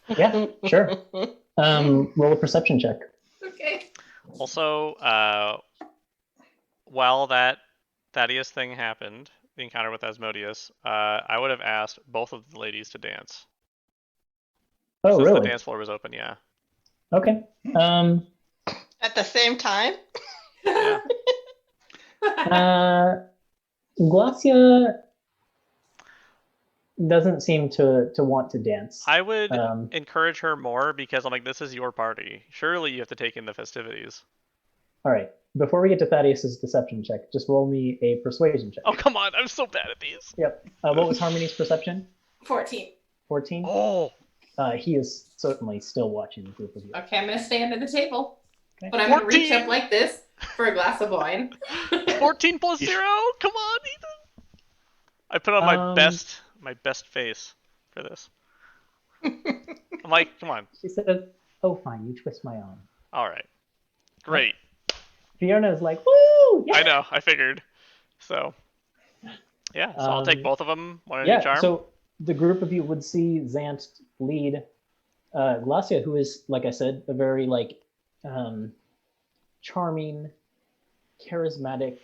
Yeah, sure. Roll a perception check. Okay. Also, while that Thaddeus thing happened, the encounter with Asmodeus, I would have asked both of the ladies to dance. Oh, Since really? the dance floor was open, yeah. Okay. At the same time? Yeah. Glacia doesn't seem to want to dance. I would encourage her more because I'm like, this is your party. Surely you have to take in the festivities. All right. Before we get to Thaddeus's deception check, just roll me a persuasion check. Oh, come on. I'm so bad at these. Yep. What was Harmony's perception? 14. 14? Oh. He is certainly still watching the group of you. Okay, I'm going to stay under the table. Okay. But I'm going to reach up like this for a glass of wine. 14 plus 0? Come on, Ethan. I put on my best face for this. I'm like, come on. She says, oh, fine, you twist my arm. All right. Great. Fiona is like, woo! Yeah! I know, I figured. So, yeah, so I'll take both of them, one at each Yeah, arm. so the group of you would see Zant lead Glacia, who is, like I said, a very charming, charismatic,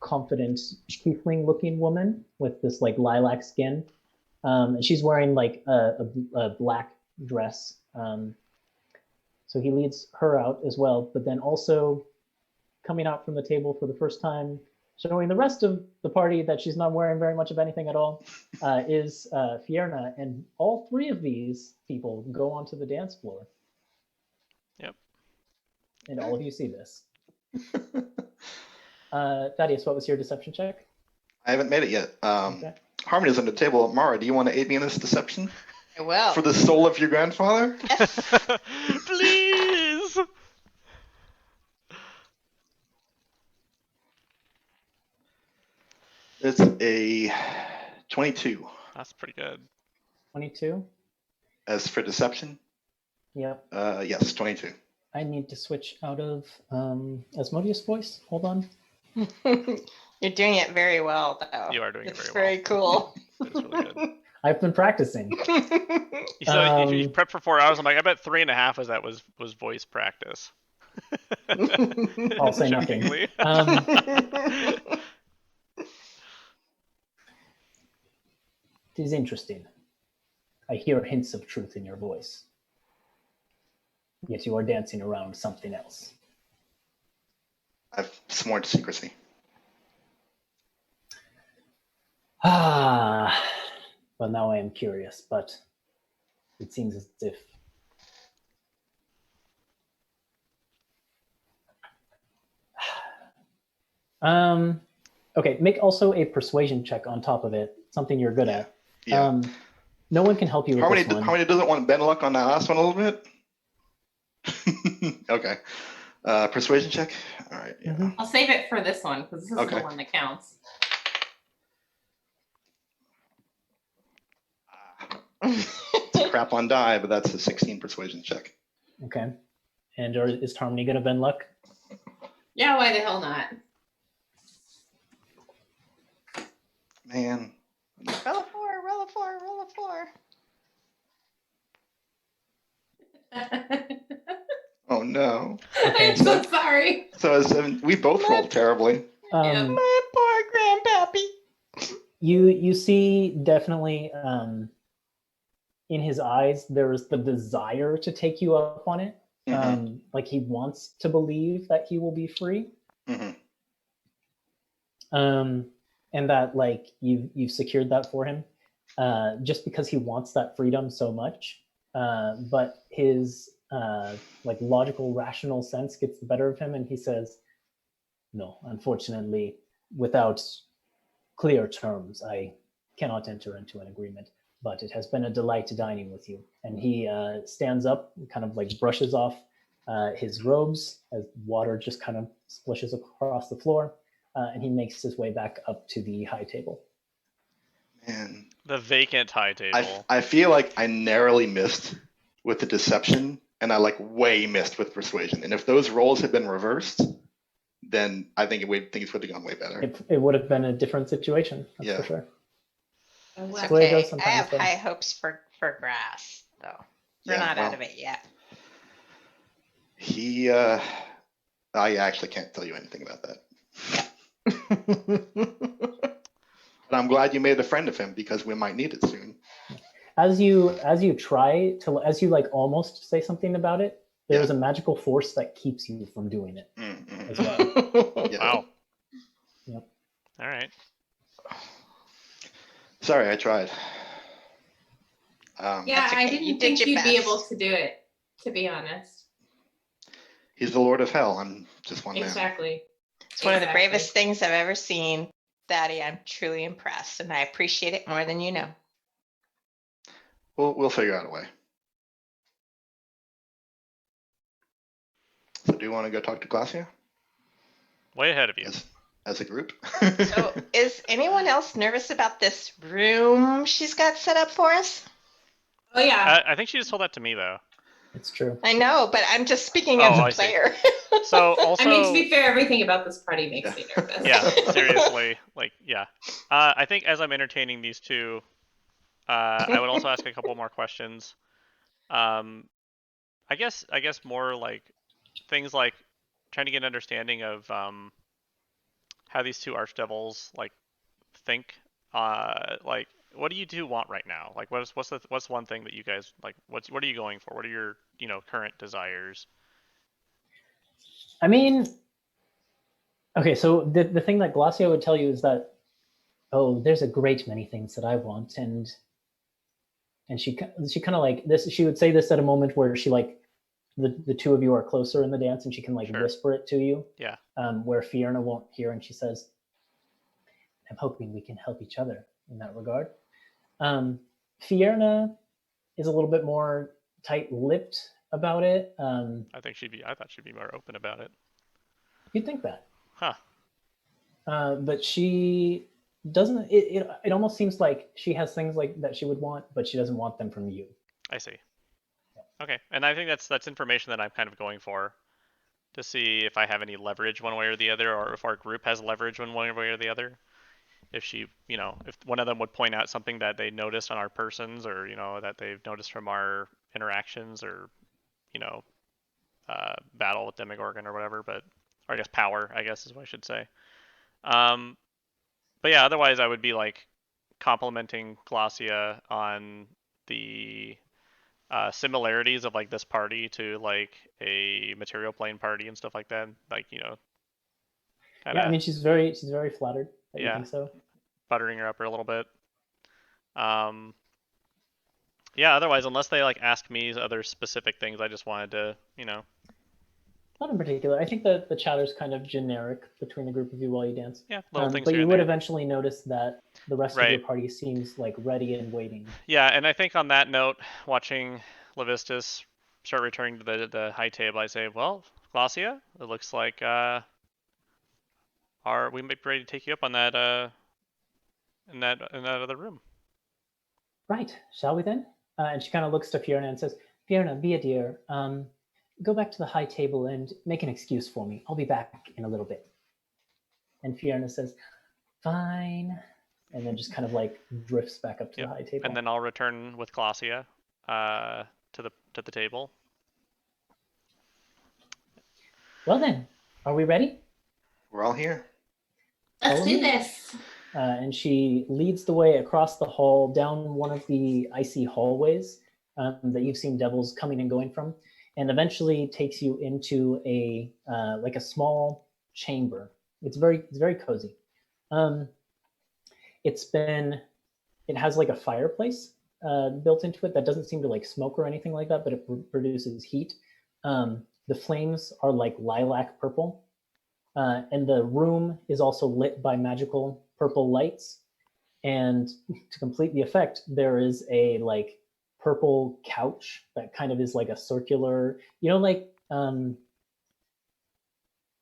confident, tiefling-looking woman with this like lilac skin, and she's wearing like a black dress. So he leads her out as well, but then also coming out from the table for the first time, showing the rest of the party that she's not wearing very much of anything at all, is Fierna, and all three of these people go onto the dance floor. Yep. And all of you see this. Thaddeus, what was your deception check? I haven't made it yet. Okay. Harmony's on the table. Mara, do you want to aid me in this deception? I will. For the soul of your grandfather? Yes. Please! It's a 22. That's pretty good. 22? As for deception? Yep. Yes, 22. I need to switch out of Asmodeus' voice. Hold on. You're doing it very well, though. You are doing it It's very very cool. It's really good. I've been practicing. So if you prepped for 4 hours, I'm like, I bet 3.5 of that was voice practice. I'll say nothing. Jokingly. It is interesting. I hear hints of truth in your voice. Yet you are dancing around something else. I've sworn to secrecy. Well, now I am curious, but it seems as if okay, make also a persuasion check on top of it, something you're good at. Yeah. No one can help you with Harmony, this one. Harmony doesn't want Ben luck on that last one a little bit? Okay. Persuasion check? All right. Yeah. Mhm. I'll save it for this one because this is Okay. the one that counts. It's a crap on die, but that's a 16 persuasion check. Okay. And is Harmony going to bend luck? Yeah, why the hell not? Man. Roll a 4, roll a 4, roll a 4. Oh no. Okay, I'm so sorry. So we both rolled terribly. Um, My poor grandpappy. you see definitely in his eyes there's the desire to take you up on it. Like he wants to believe that he will be free. Mhm. And that like you've secured that for him, just because he wants that freedom so much. But his like logical, rational sense gets the better of him, and he says, "No, unfortunately, without clear terms, I cannot enter into an agreement. But it has been a delight dining with you." And he stands up, and kind of like brushes off his robes as water just kind of splishes across the floor, and he makes his way back up to the high table. Man. The vacant high table. I feel like I narrowly missed with the deception, and I like way missed with persuasion. And if those roles had been reversed, then I think things would have gone way better. It would have been a different situation, that's Yeah. for sure. It's That's the way it okay. goes I sometimes, have though. high hopes for grass, though. We're Yeah, not out well. of it yet. I actually can't tell you anything about that. But I'm glad you made a friend of him because we might need it soon. As you like almost say something about it, there's a magical force that keeps you from doing it as well. Yeah. Wow. Yep. All right. Sorry, I tried. Yeah, That's I okay. You didn't did think your you'd be able best. to do it, to be honest. He's the Lord of Hell. I'm just one man. Exactly. It's one of the Exactly. bravest things I've ever seen. Daddy, I'm truly impressed, and I appreciate it more than you know. We'll figure out a way. So do you want to go talk to Glacia Way ahead of you. as a group? So, is anyone else nervous about this room she's got set up for us? Oh yeah. I think she just told that to me though. It's true. I know, but I'm just speaking Oh, as a I see. player. So also, I mean, to be fair, everything about this party makes me nervous. yeah, seriously, like, yeah. I think as I'm entertaining these two, I would also ask a couple more questions. I guess more like things like trying to get an understanding of how these two archdevils like think. Like, what do you two want right now? Like, what's one thing that you guys like? What are you going for? What are your current desires? I mean, okay, so the thing that Glacia would tell you is that, oh, there's a great many things that I want, and she kind of like this. She would say this at a moment where she like the two of you are closer in the dance, and she can like Sure. whisper it to you. Yeah. Where Fiona won't hear, and she says, "I'm hoping we can help each other in that regard." Fiona is a little bit more tight-lipped about it. I thought she'd be more open about it. You'd think that. Huh. But she doesn't. It almost seems like she has things like that she would want, but she doesn't want them from you. I see. Okay, and I think that's information that I'm kind of going for, to see if I have any leverage one way or the other, or if our group has leverage one way or the other. If she, if one of them would point out something that they noticed on our persons, or that they've noticed from our interactions, or battle with Demogorgon or whatever, or I guess power, I guess is what I should say. But yeah, otherwise I would be like complimenting Glacia on the similarities of like this party to like a material plane party and stuff like that. Like, kinda, Yeah, I mean, she's very flattered that you Yeah. think so. buttering her up a little bit. Yeah, otherwise, unless they like ask me other specific things, I just wanted to, Not in particular. I think that the chatter's kind of generic between the group of you while you dance. yeah, little things But here you and would there. eventually notice that the rest of your Right. party seems like ready and waiting. Yeah, and I think on that note, watching Levistus start returning to the high table, I say, well, Glacia, it looks like we might be ready to take you up on that in that other room. Right, shall we then? And she kind of looks to Fiona and says, Fiona, be a dear. Go back to the high table and make an excuse for me. I'll be back in a little bit. And Fiona says, fine. And then just kind of like drifts back up to the high table. And then I'll return with Glacia to the table. Well then, are we ready? We're all here. Let's do this. And she leads the way across the hall, down one of the icy hallways that you've seen devils coming and going from, and eventually takes you into a like a small chamber. It's very cozy. It has like a fireplace built into it that doesn't seem to like smoke or anything like that, but it produces heat. The flames are like lilac purple. And the room is also lit by magical purple lights. And to complete the effect, there is a like purple couch that kind of is like a circular, like I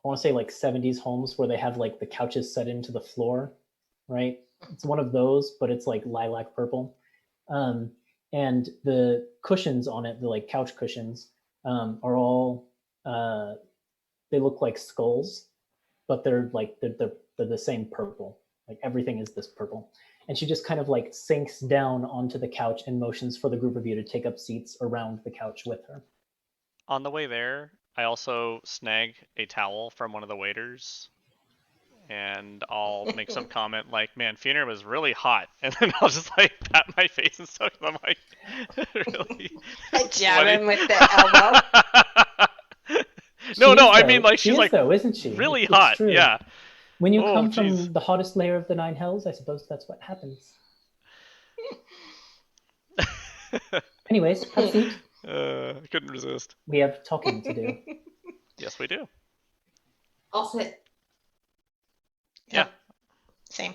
want to say like 70s homes where they have like the couches set into the floor, right? It's one of those, but it's like lilac purple. And the cushions on it, the like couch cushions, are all they look like skulls, but they're the same purple. Like everything is this purple. And she just kind of like sinks down onto the couch and motions for the group of you to take up seats around the couch with her. On the way there, I also snag a towel from one of the waiters, and I'll make some comment like, "Man, Fiona was really hot," and then I'll just like pat my face and stuff. I'm like, really. I jab him with the elbow. No, I mean like she she's is, like though, isn't she? really It's hot. true. Yeah. When you Oh, come geez. from the hottest layer of the 9 hells, I suppose that's what happens. Anyways, have a seat. I couldn't resist. We have talking to do. Yes, we do. I'll sit. Yeah. Same.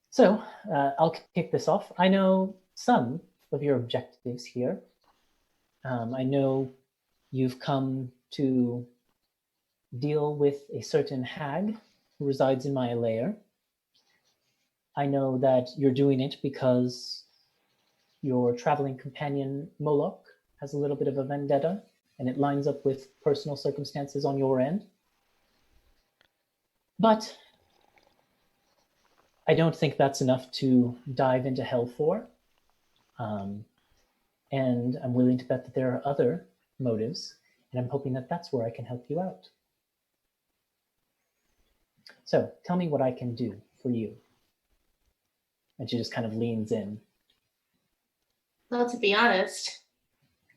So I'll kick this off. I know some of your objectives here. I know you've come to deal with a certain hag who resides in my lair. I know that you're doing it because your traveling companion Moloch has a little bit of a vendetta, and it lines up with personal circumstances on your end. But I don't think that's enough to dive into hell for. And I'm willing to bet that there are other motives, and I'm hoping that that's where I can help you out. So tell me what I can do for you. And she just kind of leans in. Well, to be honest,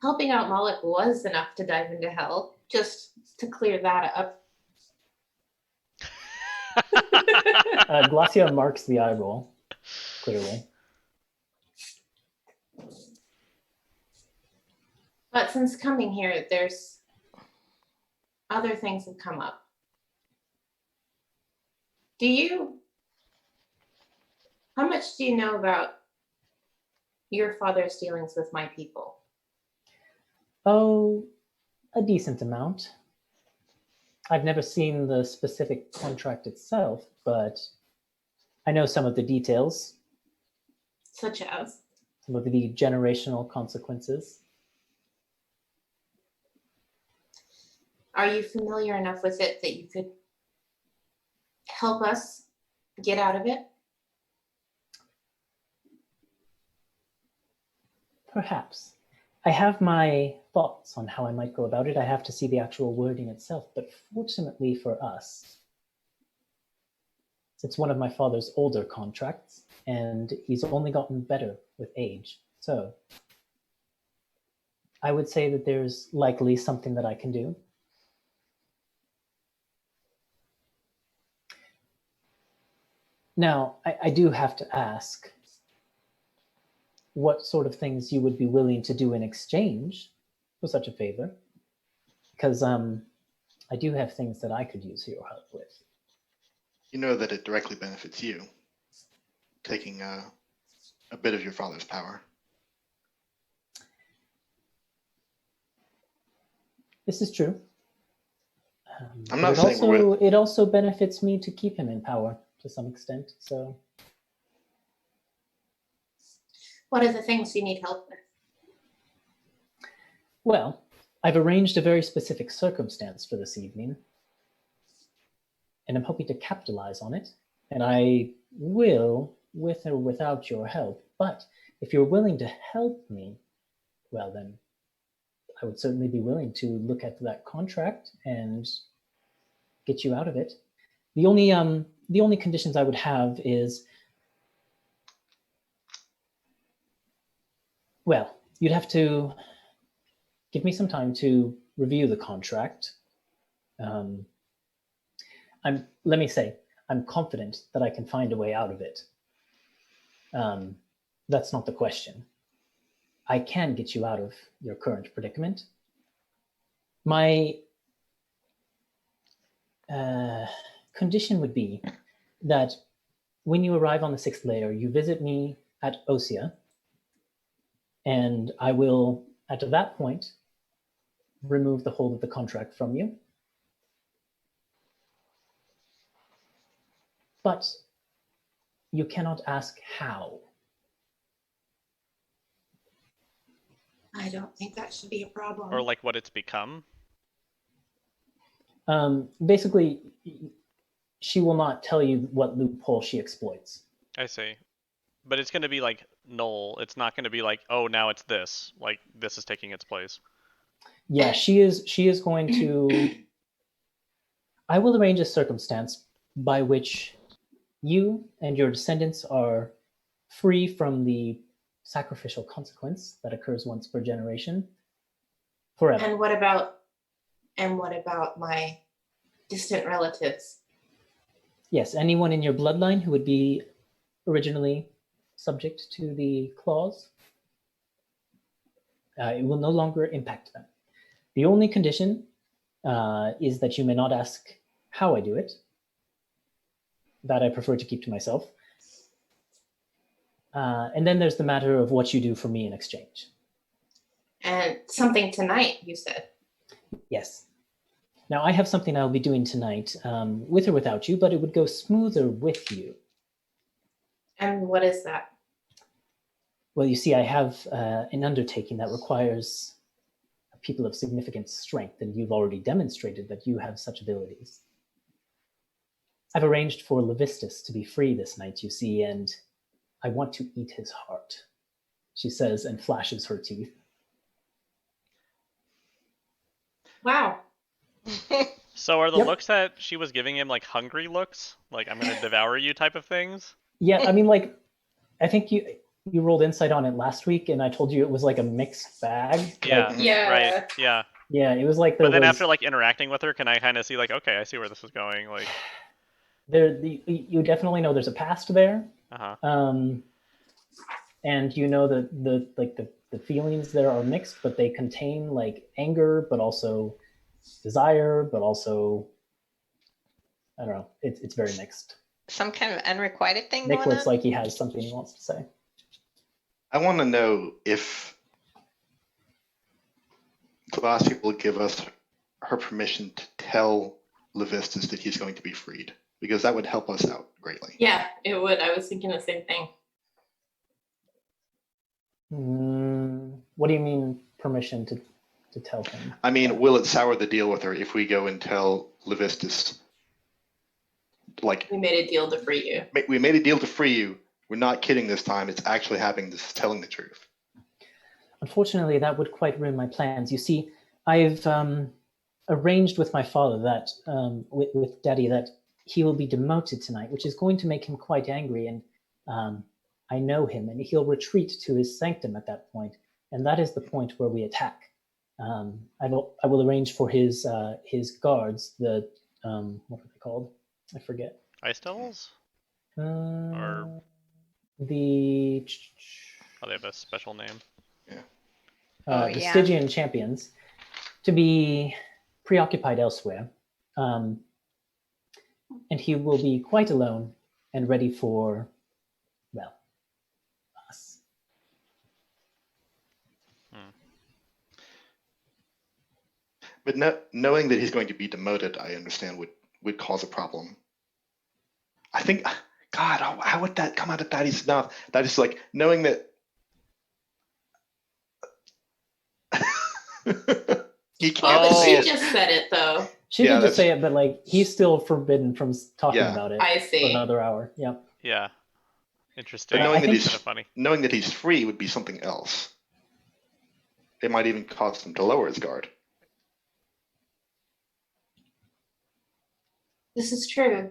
helping out Moloch was enough to dive into hell, just to clear that up. Glacia marks the eye roll, clearly. But since coming here, there's other things have come up. How much do you know about your father's dealings with my people? Oh, a decent amount. I've never seen the specific contract itself, but I know some of the details, Such as? some of the generational consequences. Are you familiar enough with it that you could help us get out of it? Perhaps. I have my thoughts on how I might go about it. I have to see the actual wording itself, but fortunately for us, it's one of my father's older contracts, and he's only gotten better with age. So I would say that there's likely something that I can do. Now, I do have to ask what sort of things you would be willing to do in exchange for such a favor, because I do have things that I could use your help with. You know that it directly benefits you, taking a bit of your father's power. This is true. I'm not but saying it also benefits me to keep him in power to some extent. So What are the things you need help with? well, I've arranged a very specific circumstance for this evening, and I'm hoping to capitalize on it. And I will, with or without your help. But if you're willing to help me, well then, I would certainly be willing to look at that contract and get you out of it. The only conditions I would have is, well, you'd have to give me some time to review the contract. Let me say, I'm confident that I can find a way out of it. That's not the question. I can get you out of your current predicament. My condition would be that when you arrive on the 6th layer, you visit me at Osea, and I will, at that point, remove the hold of the contract from you. But you cannot ask how. I don't think that should be a problem. Or like what it's become. Basically, she will not tell you what loophole she exploits. I see. But it's going to be like null. It's not going to be like, oh, now it's this. Like this is taking its place. Yeah, she is going to. I will arrange a circumstance by which you and your descendants are free from the sacrificial consequence that occurs once per generation forever. And what about my distant relatives? Yes, anyone in your bloodline who would be originally subject to the clause, it will no longer impact them. The only condition is that you may not ask how I do it. That I prefer to keep to myself. And then there's the matter of what you do for me in exchange. And something tonight, you said. Yes. Now, I have something I'll be doing tonight, with or without you, but it would go smoother with you. And what is that? Well, you see, I have an undertaking that requires people of significant strength, and you've already demonstrated that you have such abilities. I've arranged for Levistus to be free this night, you see, and I want to eat his heart, she says and flashes her teeth. Wow. So are the Yep. looks that she was giving him like hungry looks? Like I'm gonna devour you type of things? Yeah, I mean, like, I think you rolled insight on it last week, and I told you it was like a mixed bag. Yeah. Like, Yeah. Right. Yeah. yeah, it was like there But then was after like interacting with her, can I kind of see like, okay, I see where this is going? Like, you definitely know there's a past there. uh-huh. And you know that the feelings there are mixed, but they contain like anger, but also desire, but also I don't know. It's very mixed. Some kind of unrequited thing Nick going looks on? like he has something he wants to say. I want to know if Glassy will give us her permission to tell Levistus that he's going to be freed, because that would help us out greatly. Yeah, it would. I was thinking the same thing. What do you mean permission to tell him? I mean, will it sour the deal with her if we go and tell Levistus, like, We made a deal to free you. we made a deal to free you. We're not kidding this time. It's actually happening. This is telling the truth. Unfortunately, that would quite ruin my plans. You see, I've arranged with my father that, with Daddy, that he will be demoted tonight, which is going to make him quite angry. And I know him, and he'll retreat to his sanctum at that point. And that is the point where we attack. I will arrange for his guards, the what are they called? I forget. Ice devils? The Oh, they have a special name. the Stygian champions to be preoccupied elsewhere, and he will be quite alone and ready for, well, us. But knowing that he's going to be demoted, I understand would cause a problem. I think, God, how would that come out of Daddy's mouth? That is like knowing that he can't Yeah, but say she it. just said it though. She Yeah, could just that's- say it, but like he's still forbidden from talking Yeah. about it I for see. another hour. Yep. Yeah. Interesting. But knowing that think- he's kind of funny. knowing that he's free would be something else. It might even cause him to lower his guard. This is true.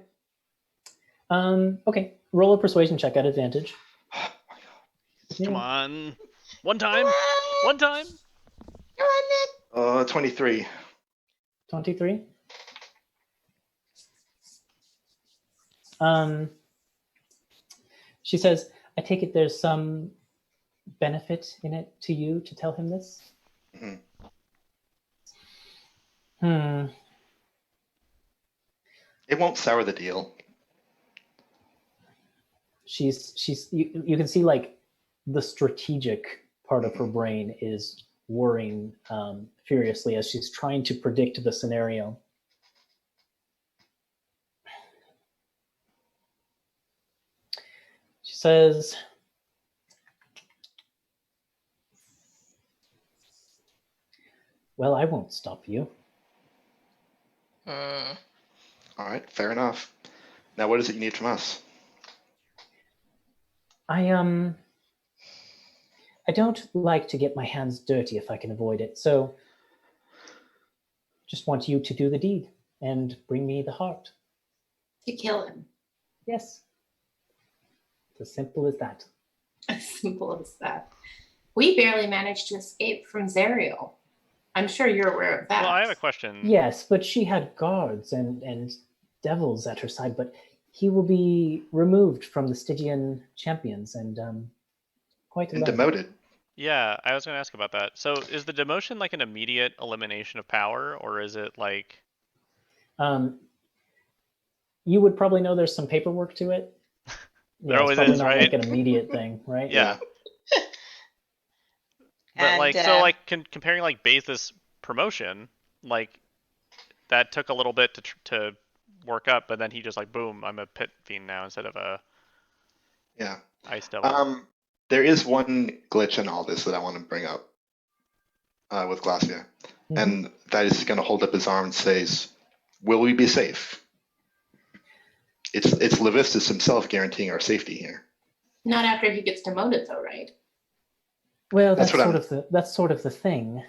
Okay. Roll a persuasion check at advantage. Oh my God. Come on. One time. One time. 23. 23. She says, I take it there's some benefit in it to you to tell him this? Mhm. It won't sour the deal. You can see like the strategic part of her brain is whirring furiously as she's trying to predict the scenario. She says, well, I won't stop you. All right, fair enough. Now, what is it you need from us? I don't like to get my hands dirty if I can avoid it, so just want you to do the deed and bring me the heart. To kill him. Yes. It's as simple as that. As simple as that. We barely managed to escape from Zerial. I'm sure you're aware of that. Well, I have a question. Yes, but she had guards and devils at her side, but he will be removed from the Stygian champions and quite And alone. demoted. Yeah, I was going to ask about that. So is the demotion like an immediate elimination of power, or is it like... You would probably know there's some paperwork to it. There it's always probably is, not right? like an immediate thing, right? Yeah. But And, like, so like comparing like Baze's promotion, like that took a little bit to work up, but then he just like, boom, I'm a pit fiend now instead of a Yeah. ice devil. There is one glitch in all this that I want to bring up. with Glacia. Mhm. And Thaddeus is going to hold up his arm and says, "Will we be safe?" It's Levistus himself guaranteeing our safety here. Not after he gets demoted, though, right? Well, That's that's what that's sort of the thing.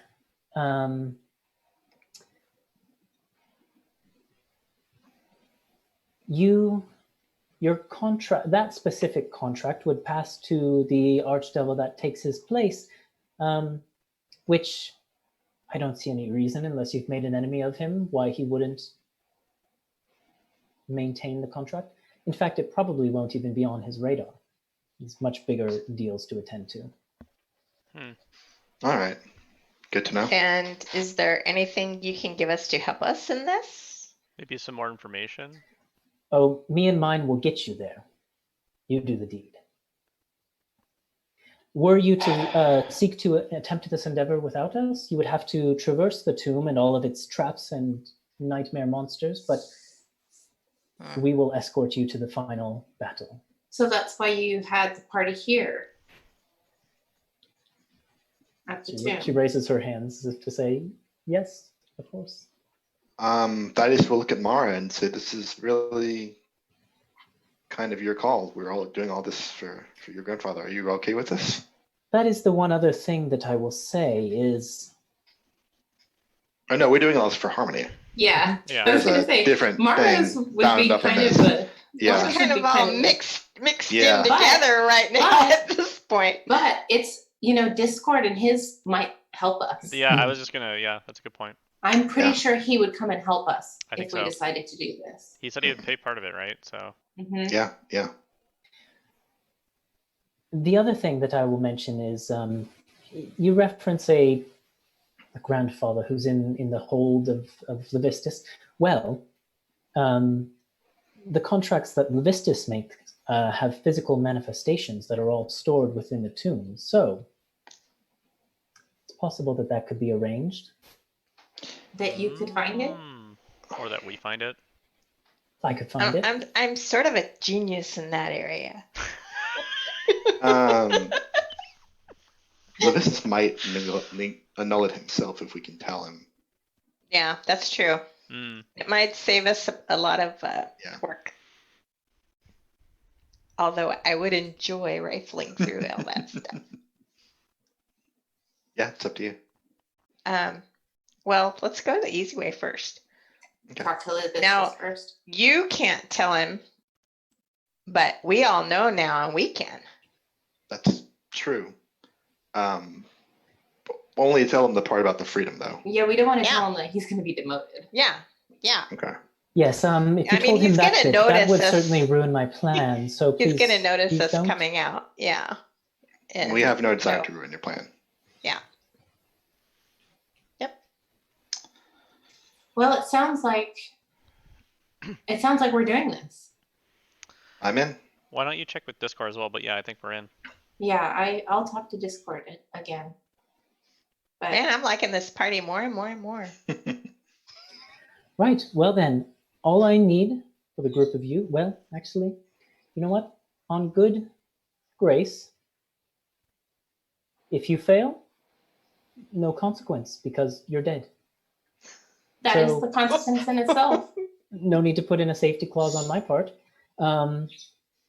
Your contract, that specific contract, would pass to the archdevil that takes his place, which I don't see any reason, unless you've made an enemy of him, why he wouldn't maintain the contract. In fact, it probably won't even be on his radar. There's much bigger deals to attend to. All right. Good to know. And is there anything you can give us to help us in this? Maybe some more information. Oh, me and mine will get you there. You do the deed. Were you to seek to attempt this endeavor without us, you would have to traverse the tomb and all of its traps and nightmare monsters, but we will escort you to the final battle. So that's why you had the party here. At the tomb. She raises her hands as if to say, yes, of course. Thaddeus will look at Mara and say, "This is really kind of your call. We're all doing all this for your grandfather. Are you okay with this?" That is the one other thing that I will say is... Oh, no, we're doing all this for Harmony. Yeah. Yeah. I was There's going a to say, different Mara's thing would bound be up in kind of this. a... Yeah. Mara's Kind would of be all kind of- mixed Yeah. in together right now but- at this point. But it's, Discord and his might help us. Yeah, I was just gonna. Yeah, that's a good point. I'm pretty Yeah. sure he would come and help us I think if we so. decided to do this. He said he would pay part of it, right? So Mhm. Yeah. The other thing that I will mention is you reference a grandfather who's in the hold of Levistus. Well, the contracts that Levistus makes have physical manifestations that are all stored within the tomb. So it's possible that that could be arranged. That you could find it? Or that we find it. If I could find it. I'm sort of a genius in that area. Levistus might annul it himself if we can tell him. Yeah, that's true. It might save us a lot of work. Although I would enjoy rifling through all that stuff. Yeah, it's up to you. Well, let's go the easy way first. Okay. Talk to Elizabeth Now- first. You can't tell him, but we all know now and we can. That's true. Only tell him the part about the freedom, though. Yeah, we don't want to Yeah. tell him that he's going to be demoted. Yeah. Okay. Yes, if you I mean, told him he's that gonna bit, that notice would us. certainly ruin my plan. So please, He's going to notice please us don't. coming out. Yeah. And We have no desire so- to ruin your plan. Yeah. Yep. Well, it sounds like we're doing this. I'm in. Why don't you check with Discord as well? But yeah, I think we're in. Yeah, I'll talk to Discord again. But Man, I'm liking this party more and more and more. Right. Well, then, all I need for the group of you, well, actually, you know what? On good grace, if you fail, no consequence because you're dead. that is So- the consequence in itself. No need to put in a safety clause on my part.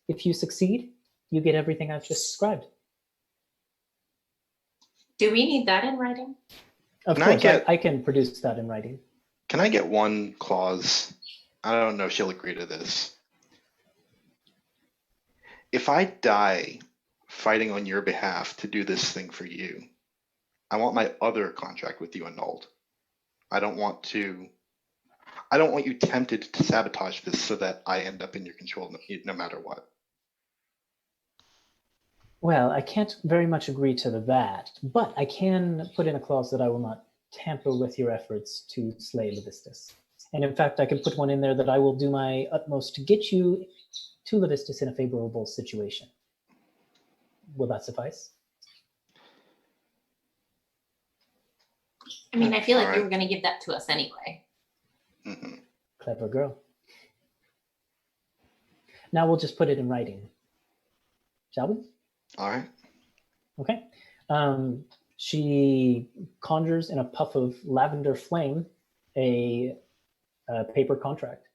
If you succeed, you get everything I've just described. Do we need that in writing? Of Can I course, get- I can produce that in writing. Can I get one clause? I don't know if she'll agree to this. If I die fighting on your behalf to do this thing for you, I want my other contract with you annulled. I don't want you tempted to sabotage this so that I end up in your control no matter what. Well, I can't very much agree to that, but I can put in a clause that I will not tamper with your efforts to slay Levistus. And in fact, I can put one in there that I will do my utmost to get you to Levistus in a favorable situation. Will that suffice? I mean, I feel like you Alright. were going to give that to us anyway. hmm Clever girl. Now we'll just put it in writing. Shall we? All right. Okay. she conjures in a puff of lavender flame a paper contract,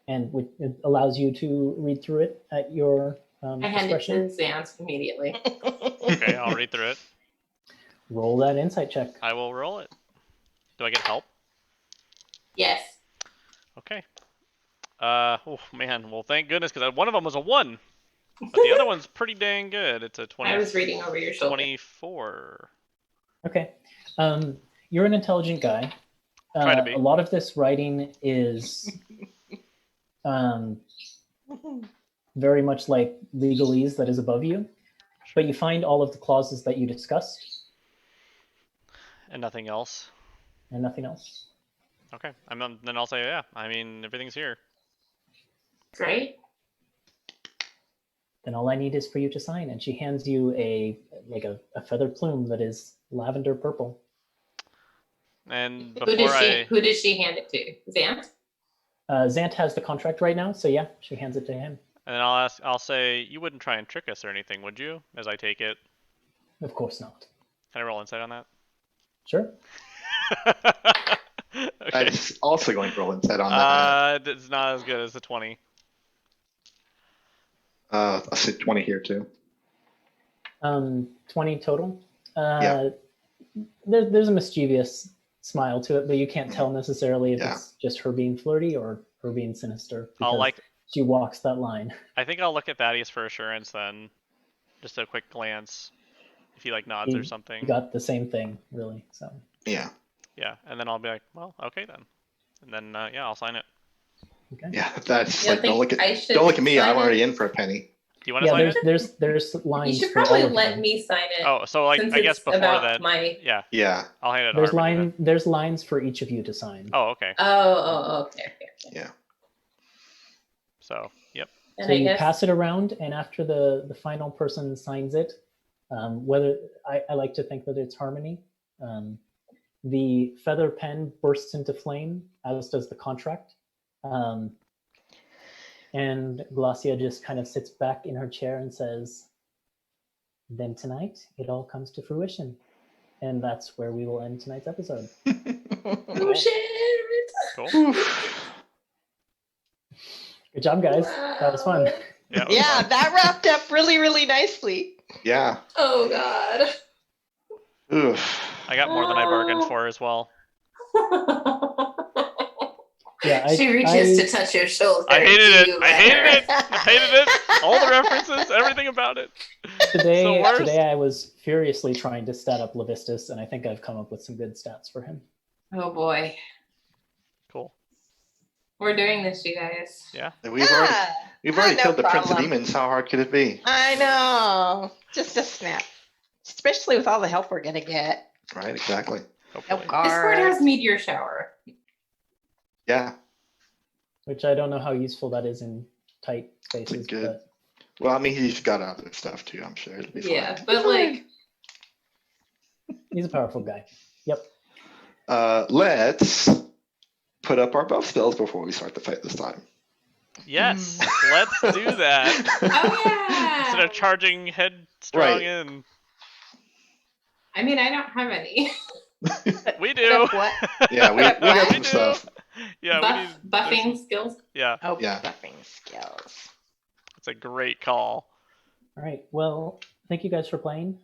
and it allows you to read through it at your I hand it discretion. to Xanth immediately. Okay, I'll read through it. Roll that insight check. I will roll it. Do I get help? Yes. Okay. Oh man. Well, thank goodness, because one of them was a 1, but the other one's pretty dang good. It's a 20. I was reading over your shoulder. 24. Okay. You're an intelligent guy. Try to be. A lot of this writing is very much like legalese that is above you, but you find all of the clauses that you discussed. And nothing else. And nothing else. Okay. Then I'll say, yeah. I mean, everything's here. Great. Then all I need is for you to sign. And she hands you a feather plume that is lavender purple. And Who before does she hand it to? Xanth? Xant has the contract right now, so yeah, she hands it to him. And then I'll say, you wouldn't try and trick us or anything, would you? As I take it. Of course not. Can I roll insight on that? Sure. Okay. I was also going to roll insight on that. It's not as good as the 20. I'll say 20 here too. 20 total. Yeah. There's a mischievous smile to it, but you can't tell necessarily if Yeah. it's just her being flirty or her being sinister. I'll because she walks that line. I think I'll look at Thaddeus for assurance then. Just a quick glance. If he nods or something. You got the same thing, really. So. Yeah. Yeah, and then I'll be like, well, okay then. And then yeah, I'll sign it. Okay. Yeah, that's You like don't look I at should me. sign I'm it? already in for a penny. Do you want to sign it? There's lines. You should for all probably of let them. me sign it. Oh, so since I guess it's before about that. my... Yeah, Yeah. I'll hand it to Harmony. There's lines for each of you to sign. Oh, okay. Oh, okay. Yeah. So, yep. And So I you guess pass it around, and after the final person signs it, whether I like to think that it's Harmony, the feather pen bursts into flame, as does the contract. And Glacia just kind of sits back in her chair and says, then tonight, it all comes to fruition. And that's where we will end tonight's episode. Oh shit! Cool. Good job, guys. That was fun. Yeah, it was Yeah, fun. that wrapped up really, really nicely. Yeah. Oh god. Oof. I got more than I bargained for as well. Yeah, she reaches to touch your shoulder. I hated Do it. you I let hated her? it. I hated it. All the references, everything about it. Today, worst. today I was furiously trying to stat up Levistus, and I think I've come up with some good stats for him. Oh boy. Cool. We're doing this, you guys. Yeah. We've already no killed the Prince of problem. Demons. How hard could it be? I know. Just a snap. Especially with all the help we're gonna get. Right. Exactly. Hopefully. Discord has meteor shower. Yeah. Which I don't know how useful that is in tight spaces, Good. but Well, I mean, he's got other stuff too. I'm sure it'll be fine. Yeah, but like, he's a powerful guy. Yep. Let's put up our buff spells before we start the fight this time. Yes. Let's do that. oh yeah. Instead of charging headstrong Right. in. I mean, I don't have any. We do. What? Yeah, we got We some do. stuff. Yeah, Buffing skills. Yeah, Oh, Yeah. buffing skills. it's a great call. All right. Well, thank you guys for playing.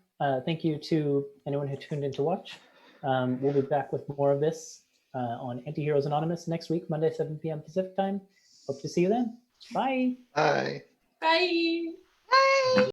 Thank you to anyone who tuned in to watch. We'll be back with more of this on Antiheroes Anonymous next week, Monday, 7 p.m. Pacific time. Hope to see you then. Bye. Bye. Bye. Bye.